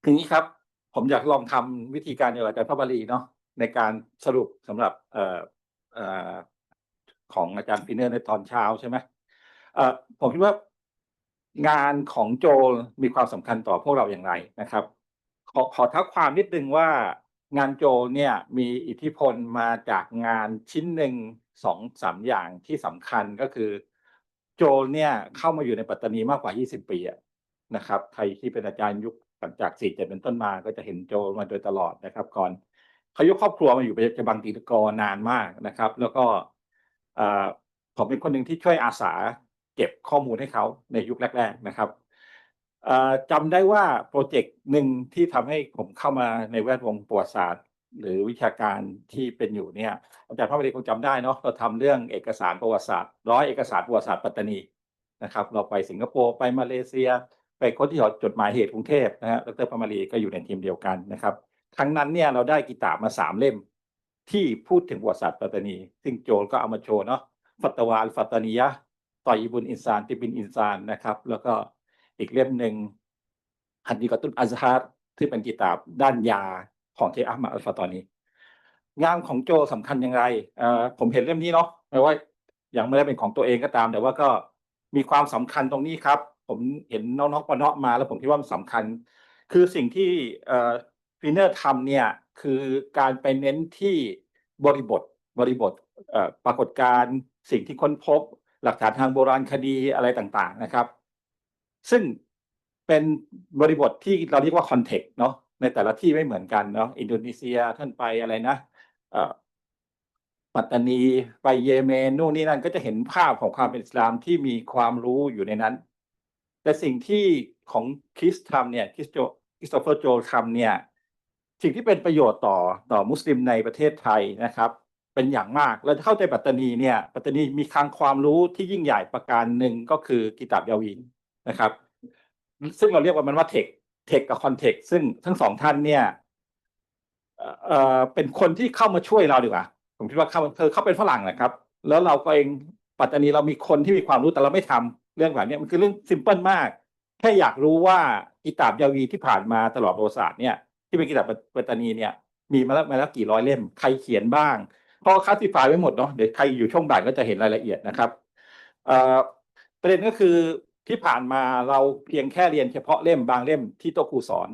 คืองี้ครับผมอยากลองทำวิธีการเดียวกับอาจารย์พระบาลีเนาะในการสรุปสำหรับเอ่อของอาจารย์ปีเนอร์ในตอนเช้าใช่ไหมผมคิดว่างานของโจมีความสำคัญต่อพวกเราอย่างไรนะครับขอเท้าความนิดนึงว่างานโจเนี่ยมีอิทธิพลมาจากงานชิ้นหนึ่ง2-3อย่างที่สำคัญก็คือโจเนี่ยเข้ามาอยู่ในปัตตานีมากกว่า20ปีนะครับใครที่เป็นอาจารย์ยุคจาก47เป็นต้นมาก็จะเห็นโจมาโดยตลอดนะครับก่อนเขายกครอบครัวมาอยู่ในบังตีตะกอนานมากนะครับแล้วก็ผมเป็นคนหนึ่งที่ช่วยอาสาเก็บข้อมูลให้เขาในยุคแรกๆนะครับจำได้ว่าโปรเจกต์หนึ่งที่ทำให้ผมเข้ามาในแวดวงประวัติศาสตร์หรือวิชาการที่เป็นอยู่เนี่ยอาจารย์พระบดีคงจำได้เนาะเราทำเรื่องเอกสารประวัติศาสตร์100เอกสารประวัติศาสตร์ปัตตานีนะครับเราไปสิงคโปร์ไปมาเลเซียไปค้นที่หอจดหมายเหตุกรุงเทพนะฮะดร.พมาลีก็อยู่ในทีมเดียวกันนะครับครั้งนั้นเนี่ยเราได้กิตาบมา3เล่มที่พูดถึงประวัติศาสตร์ปัตตานีซึ่งโจก็เอามาโชว์เนาะฟัตวาอัลฟัตตานียะห์ตอยบุนอินซานติบินอินซานนะครับแล้วก็อีกเล่มหนึ่งฮัดดีกอตุลอัซฮาร์ที่เป็นกิตาบด้านยาของเชคอัลมัดอัลฟาตอนีงานของโจสำคัญอย่างไรผมเห็นเล่มนี้เนาะแม้ว่ายังไม่ได้เป็นของตัวเองก็ตามแต่ว่าก็มีความสำคัญตรงนี้ครับผมเห็นน้องๆปนมาแล้วผมคิดว่ามันสำคัญคือสิ่งที่ฟีเนอร์ทำเนี่ยคือการไปเน้นที่บริบทปรากฏการณ์สิ่งที่ค้นพบหลักฐานทางโบราณคดีอะไรต่างๆนะครับซึ่งเป็นบริบทที่เราเรียกว่าคอนเทกต์เนาะในแต่ละที่ไม่เหมือนกันเนาะอินโดนีเซียท่านไปอะไรนะปัตตานีไปเยเมนนู่นนี่นั่นก็จะเห็นภาพของความเป็นอิสลามที่มีความรู้อยู่ในนั้นแต่สิ่งที่ของคริสทำเนี่ยคริสโตเฟอร์โจทำเนี่ยสิ่งที่เป็นประโยชน์ต่อมุสลิมในประเทศไทยนะครับเป็นอย่างมากเราจะเข้าใจปัตตานีเนี่ยปัตตานีมีคลังความรู้ที่ยิ่งใหญ่ประการหนึ่งก็คือกิตาบยาวีนนะครับซึ่งเราเรียกว่ามันว่าเทคกับคอนเทกซ์ซึ่งทั้งสองท่านเนี่ยเป็นคนที่เข้ามาช่วยเราดีกว่าผมคิดว่าเขาเป็นฝรั่งนะครับแล้วเราก็เองปัตตานีเรามีคนที่มีความรู้แต่เราไม่ทำเรื่องแบบนี้มันคือเรื่องซิมเพิลมากแค่อยากรู้ว่ากิตาบยาวีที่ผ่านมาตลอดประวัติศาสตร์เนี่ยที่เป็นกิตาบปัตตานีเนี่ยมีมาแล้วกี่ร้อยเล่มใครเขียนบ้างเพราะคลาสสิฟายไว้หมดเนาะเดี๋ยวใครอยู่ช่วงบ่ายก็จะเห็นรายละเอียดนะครับประเด็นก็คือที่ผ่านมาเราเพียงแค่เรียนเฉพาะเล่มบางเล่มที่โต๊ะครูสอน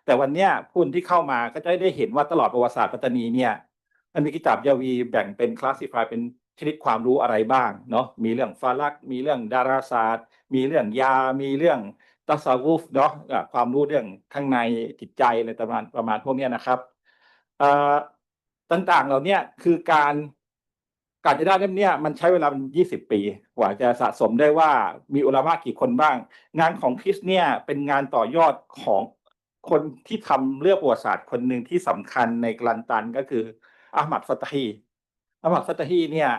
แต่วันนี้ผู้ที่เข้ามาก็จะได้เห็นว่าตลอดประวัติศาสตร์ปัตตานีเนี่ยมันมีกิตาบยาวีแบ่งเป็นคลาสสิฟายเป็นชนิดความรู้อะไรบ้างเนาะมีเรื่องฟาลักมีเรื่องดาราศาสตร์มีเรื่องยามีเรื่องตัสวุฟเนาะความรู้เรื่องข้างในจิตใจอะไรประมาณพวกนี้นะครับต่างๆเหล่านี้คือการจะได้เล่มนี้มันใช้เวลา20 ปีกว่าจะสะสมได้ว่ามีอุลามะกี่คนบ้างงานของคริสเนี่ยเป็นงานต่อยอดของคนที่ทำเรื่องประวัติศาสตร์คนหนึ่งที่สำคัญในกลันตันก็คืออะห์มัดฟัตฮีเนี่ย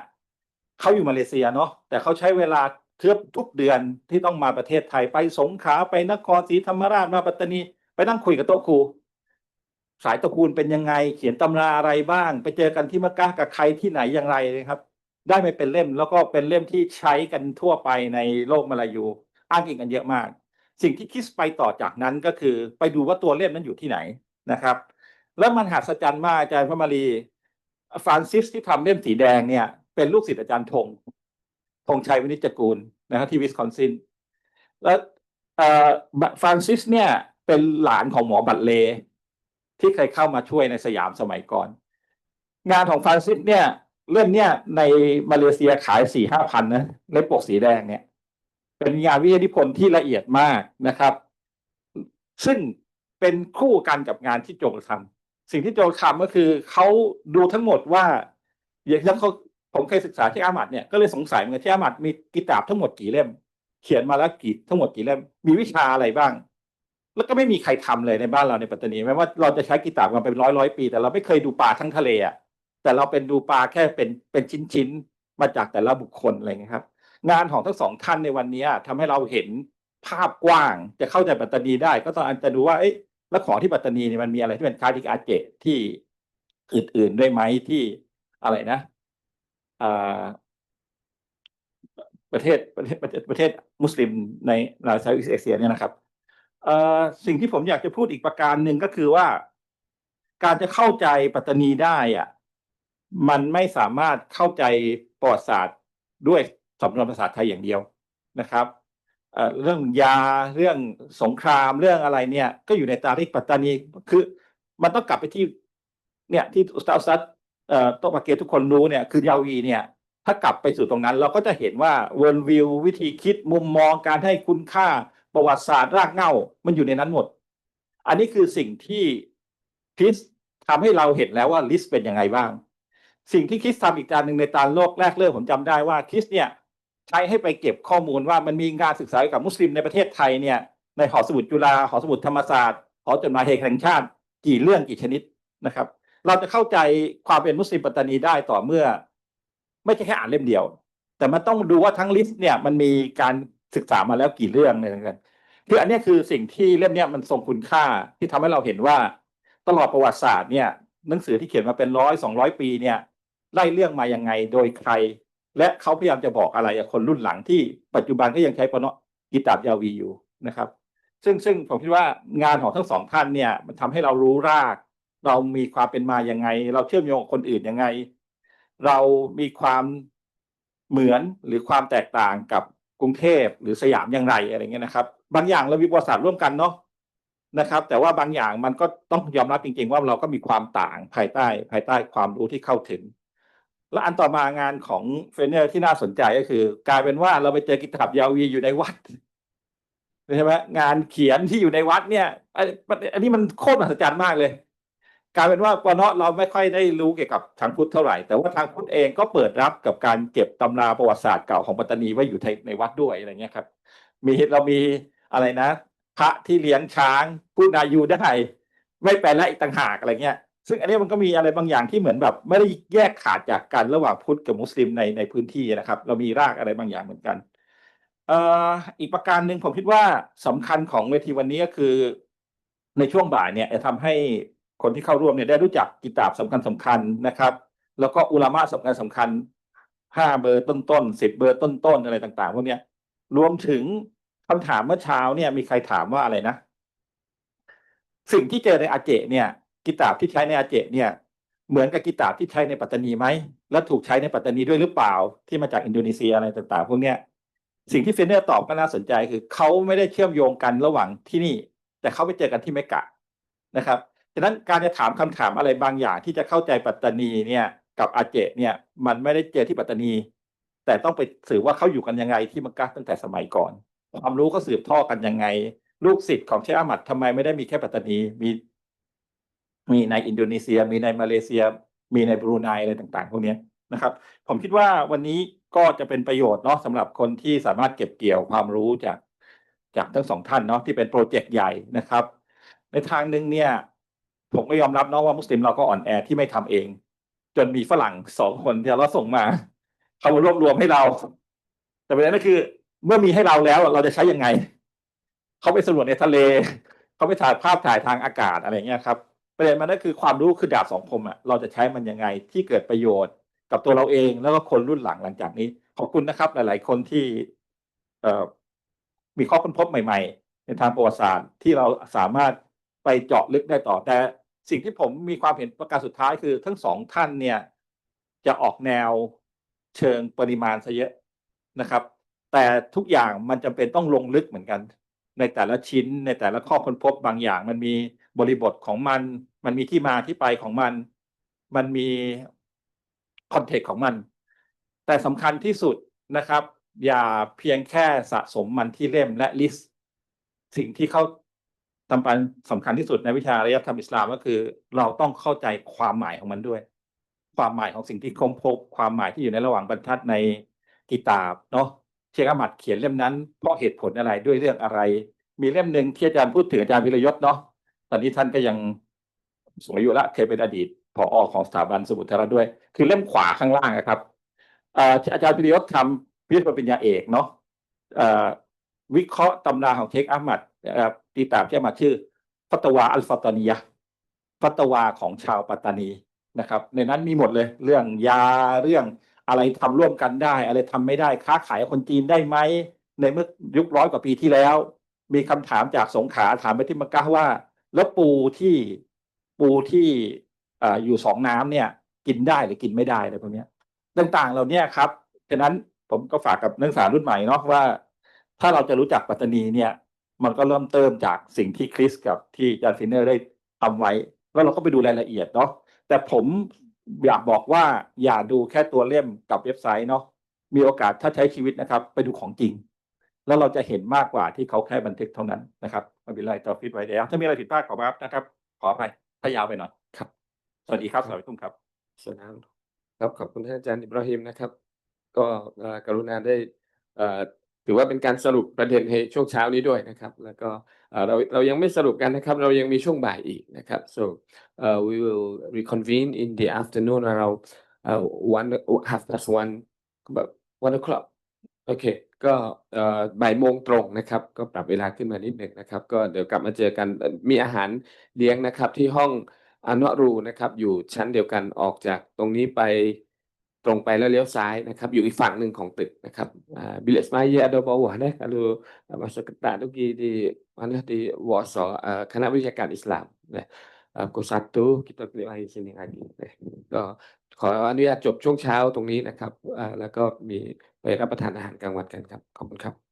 เขาอยู่มาเลเซียเนาะแต่เขาใช้เวลาเกือบทุกเดือนที่ต้องมาประเทศไทยไปสงขลาไปนครศรีธรรมราชมาปัตตานีไปนั่งคุยกับโต๊ะครูสายตระกูลเป็นยังไงเขียนตำราอะไรบ้างไปเจอกันที่มักกะฮ์กับใครที่ไหนอย่างไรนะครับได้ไม่เป็นเล่มแล้วก็เป็นเล่มที่ใช้กันทั่วไปในโลกมาลายูอ้างอิงกันเยอะมากสิ่งที่คิดไปต่อจากนั้นก็คือไปดูว่าตัวเล่มนั้นอยู่ที่ไหนนะครับแล้วมันมหัศจรรย์มากอาจารย์พระมารีฟรานซิสที่ทำเล่มสีแดงเนี่ยเป็นลูกศิษย์อาจารย์ธงชัยวินิจจะกูลนะครับที่วิสคอนซินแล้วฟรานซิสเนี่ยเป็นหลานของหมอบัตเลที่เคยเข้ามาช่วยในสยามสมัยก่อนงานของฟรานซิสเนี่ยเล่มเนี่ยในมาเลเซียขาย 4-5 พันนะเล่มปกสีแดงเนี่ยเป็นงานวิทยานิพนธ์ที่ละเอียดมากนะครับซึ่งเป็นคู่กันกับงานที่โจทำสิ่งที่โจทำก็คือเขาดูทั้งหมดว่าอย่างผมเคยศึกษาที่อามัดเนี่ยก็เลยสงสัยเหมือนกันที่อามัดมีกิตาบทั้งหมดกี่เล่มเขียนมาแล้วทั้งหมดกี่เล่มมีวิชาอะไรบ้างแล้วก็ไม่มีใครทำเลยในบ้านเราในปัตตานีแม้ว่าเราจะใช้กิตาบกันเป็นร้อยปีแต่เราไม่เคยดูปลาทั้งทะเลอ่ะแต่เราเป็นดูปลาแค่เป็นชิ้นๆมาจากแต่ละบุคคลอะไรเงี้ยครับ งานของทั้งสองท่านในวันนี้ทำให้เราเห็นภาพกว้างจะเข้าใจปัตตานีได้ก็ต้องจะดูว่าเอ๊ะแล้วของที่ปัตตานีเนี่ยมันมีอะไรที่เป็นคาดิกอาเจที่อื่นๆด้วยไหมที่อะไรนะประเทศมุสลิมในเซาท์อีสต์เอเชียเนี่ยนะครับสิ่งที่ผมอยากจะพูดอีกประการหนึ่งก็คือว่าการจะเข้าใจปัตตานีได้อะมันไม่สามารถเข้าใจประวัติศาสตร์ด้วยสำนวนภาษาไทยอย่างเดียวนะครับเรื่องยาเรื่องสงครามเรื่องอะไรเนี่ยก็อยู่ในตาริกปัตตานีคือมันต้องกลับไปที่เนี่ยที่อุสตาดโตปาเกทุกคนรู้เนี่ยคือยาวีเนี่ยถ้ากลับไปสู่ตรงนั้นเราก็จะเห็นว่าเวิร์ลวิววิธีคิดมุมมองการให้คุณค่าประวัติศาสตร์รากเหง้ามันอยู่ในนั้นหมดอันนี้คือสิ่งที่คริสทำให้เราเห็นแล้วว่าลิสต์เป็นยังไงบ้างสิ่งที่คริสทำอีกการหนึ่งในตอนโลกแรกเริ่มผมจำได้ว่าคริสเนี่ยใช้ให้ไปเก็บข้อมูลว่ามันมีงานศึกษาเกี่ยวกับมุสลิมในประเทศไทยเนี่ยในหอสมุดจุฬาหอสมุดธรรมศาสตร์หอจดหมายเหตุแห่งชาติกี่เรื่องกี่ชนิดนะครับเราจะเข้าใจความเป็นมุสลิมปัตตานีได้ต่อเมื่อไม่ใช่แค่อ่านเล่มเดียวแต่มันต้องดูว่าทั้งลิสต์เนี่ยมันมีการศึกษามาแล้วกี่เรื่องอะไรกันคืออันนี้คือสิ่งที่เล่มนี้มันทรงคุณค่าที่ทำให้เราเห็นว่าตลอดประวัติศาสตร์เนี่ยหนังสือที่เขียนมาเป็น100-200 ปีเนี่ยไล่เรื่องมายังไงโดยใครและเขาพยายามจะบอกอะไรกับคนรุ่นหลังที่ปัจจุบันก็ยังใช้ปนกิตาบยาวีอยู่นะครับซึ่งผมคิดว่างานของทั้งสองท่านเนี่ยมันทำให้เรารู้รากเรามีความเป็นมายังไงเราเชื่อมโยงกับคนอื่นยังไงเรามีความเหมือนหรือความแตกต่างกับกรุงเทพหรือสยามอย่างไรอะไรเงี้ยนะครับบางอย่างเรามีประวัติศาสตร์ร่วมกันเนาะนะครับแต่ว่าบางอย่างมันก็ต้องยอมรับจริงๆว่าเราก็มีความต่างภายใต้ความรู้ที่เข้าถึงและอันต่อมางานของเฟเนอร์ที่น่าสนใจก็คือกลายเป็นว่าเราไปเจอกิตาบยาวีอยู่ในวัดใช่ไหมงานเขียนที่อยู่ในวัดเนี่ยอันนี้มันโคตรมหัศจรรย์มากเลยกลายเป็นว่าปนเราไม่ค่อยได้รู้เกี่ยวกับทางพุทธเท่าไหร่แต่ว่าทางพุทธเองก็เปิดรับกับการเก็บตำราประวัติศาสตร์เก่าของปัตตานีไว้อยู่ในวัดด้วยอะไรเงี้ยครับเรามีอะไรนะพระที่เลี้ยงช้างพูดนายูได้ไม่แปลละอีกต่างหากอะไรเงี้ยซึ่งอันนี้มันก็มีอะไรบางอย่างที่เหมือนแบบไม่ได้แยกขาดจากกันระหว่างพุทธกับมุสลิมในพื้นที่นะครับเรามีรากอะไรบางอย่างเหมือนกันอีกประการหนึ่งผมคิดว่าสำคัญของเวทีวันนี้ก็คือในช่วงบ่ายเนี่ยจะทำให้คนที่เข้าร่วมเนี่ยได้รู้จักกิตาบสำคัญนะครับแล้วก็อุลามะสำคัญ5 เบอร์ต้นๆ10 เบอร์ต้นๆอะไรต่างๆพวกนี้รวมถึงคำถามเมื่อเช้าเนี่ยมีใครถามว่าอะไรนะสิ่งที่เจอในอาเจเนี่ยกิตาบที่ใช้ในอาเจเนี่ยเหมือนกับกิตาบที่ใช้ในปัตตานีไหมและถูกใช้ในปัตตานีด้วยหรือเปล่าที่มาจากอินโดนีเซียอะไรต่างๆพวกนี้สิ่งที่เฟนเนอร์ตอบก็น่าสนใจคือเขาไม่ได้เชื่อมโยงกันระหว่างที่นี่แต่เขาไปเจอกันที่เมกะนะครับฉะนั้นการจะถามคำถามอะไรบางอย่างที่จะเข้าใจปัตตานีเนี่ยกับอาเจเนี่ยมันไม่ได้เจอที่ปัตตานีแต่ต้องไปสืบว่าเขาอยู่กันยังไงที่มักกะตั้งแต่สมัยก่อนความรู้เขาสืบทอดกันยังไงลูกศิษย์ของเชคอามัดทำไมไม่ได้มีแค่ปัตตานีมีในอินโดนีเซียมีในมาเลเซียมีในบรูไนอะไรต่างๆพวกนี้นะครับผมคิดว่าวันนี้ก็จะเป็นประโยชน์เนาะสำหรับคนที่สามารถเก็บเกี่ยวความรู้จากทั้งสองท่านเนาะที่เป็นโปรเจกต์ใหญ่นะครับในทางหนึ่งเนี่ยผมก็ยอมรับเนาะว่ามุสลิมเราก็อ่อนแอที่ไม่ทำเองจนมีฝรั่ง2 คนที่เราส่งมาเขามารวบรวมให้เราแต่ประเด็นก็คือเมื่อมีให้เราแล้วเราจะใช้ยังไงเขาไปสำรวจในทะเลเขาไปถ่ายภาพถ่ายทางอากาศอะไรเงี้ยครับประเด็นมันก็คือความรู้คือดาบ2 คมเราจะใช้มันยังไงที่เกิดประโยชน์กับตัวเราเองแล้วก็คนรุ่นหลังจากนี้ขอบคุณนะครับหลายๆคนที่มีข้อค้นพบใหม่ๆในทางประวัติศาสตร์ที่เราสามารถไปเจาะลึกได้ต่อแต่สิ่งที่ผมมีความเห็นประการสุดท้ายคือทั้ง2 ท่านเนี่ยจะออกแนวเชิงปริมาณซะเยอะนะครับแต่ทุกอย่างมันจำเป็นต้องลงลึกเหมือนกันในแต่ละชิ้นในแต่ละข้อค้นพบบางอย่างมันมีบริบทของมันมีที่มาที่ไปของมันมีคอนเทกต์ของมันแต่สำคัญที่สุดนะครับอย่าเพียงแค่สะสมมันที่เล่มและลิสต์สิ่งที่เขาสำคัญที่สุดในวิชาอารยธรรมอิสลามก็คือเราต้องเข้าใจความหมายของมันด้วยความหมายของสิ่งที่ค้นพบความหมายที่อยู่ในระหว่างบรรทัดในกิตาบเนาะเชคอามัดเขียนเล่มนั้นเพราะเหตุผลอะไรด้วยเรื่องอะไรมีเล่มหนึ่งที่อาจารย์พูดถึงอาจารย์พิรยศเนาะตอนนี้ท่านก็ยังสูงอายุละเคยเป็นอดีตผอของสถาบันสมุทรด้วยคือเล่มขวาข้างล่างครับอาจารย์พิรยศท วิทยาปริญญาเอกเนาะวิเคราะห์ตำราของเชคอัลมัดตีตามที่มาชื่อฟัตวาอัลฟาตานียะฟัตวาของชาวปัตตานีนะครับในนั้นมีหมดเลยเรื่องยาเรื่องอะไรทำร่วมกันได้อะไรทำไม่ได้ค้าขายกับคนจีนได้ไหมในเมื่อยุค100 กว่าปีที่แล้วมีคำถามจากสงขลาถามไปที่มักกะฮ์ว่าแล้วปูที่อยู่2 น้ำเนี่ยกินได้หรือกินไม่ได้อะไรพวกนี้ต่างๆเหล่านี้ครับฉะนั้นผมก็ฝากกับนักศึกษารุ่นใหม่เนาะว่าถ้าเราจะรู้จักปัตตานีเนี่ยมันก็เริ่มเติมจากสิ่งที่คริสกับที่อาจารย์ฟินเนอร์ได้ทำไว้แล้วเราก็ไปดูรายละเอียดเนาะแต่ผมอยากบอกว่าอย่าดูแค่ตัวเล่มกับเว็บไซต์เนาะมีโอกาสถ้าใช้ชีวิตนะครับไปดูของจริงแล้วเราจะเห็นมากกว่าที่เขาแค่บันทึกเท่านั้นนะครับไม่เป็นไรต่อฟิตไว้แล้วถ้ามีอะไรผิดพลาดขอมานะครับขออภัยถ้ายาวไปหน่อย ครับ สวัสดีครับสวัสดีครับ สวัสดีครับขอบคุณท่านอาจารย์อิบราฮิมนะครับ ก็กรุณาได้ถือว่าเป็นการสรุปประเด็นในช่วงเช้านี้ด้วยนะครับ แล้วก็เรายังไม่สรุปกันนะครับ เรายังมีช่วงบ่ายอีกนะครับ so we will reconvene in the afternoon around 1:30 แบบ 1 o'clock โอเคก็บ่ายโมงตรงนะครับก็ปรับเวลาขึ้นมานิดหนึ่งนะครับก็เดี๋ยวกลับมาเจอกันมีอาหารเลี้ยงนะครับที่ห้องอนุรูนะครับอยู่ชั้นเดียวกันออกจากตรงนี้ไปตรงไปแล้วเลี้ยวซ้ายนะครับอยู่อีกฝั่งหนึ่งของตึกนะครับbilik semaya ada bawah deh kalau masuk ke tadi di mana di Warsaw คณะวิทยาการอิสลามนะpukul 1 kita balik lagi sini lagi นะก็ขออนุญาตจบช่วงเช้าตรงนี้นะครับแล้วก็มีไปรับประทานอาหารกลางวันกันครับขอบคุณครับ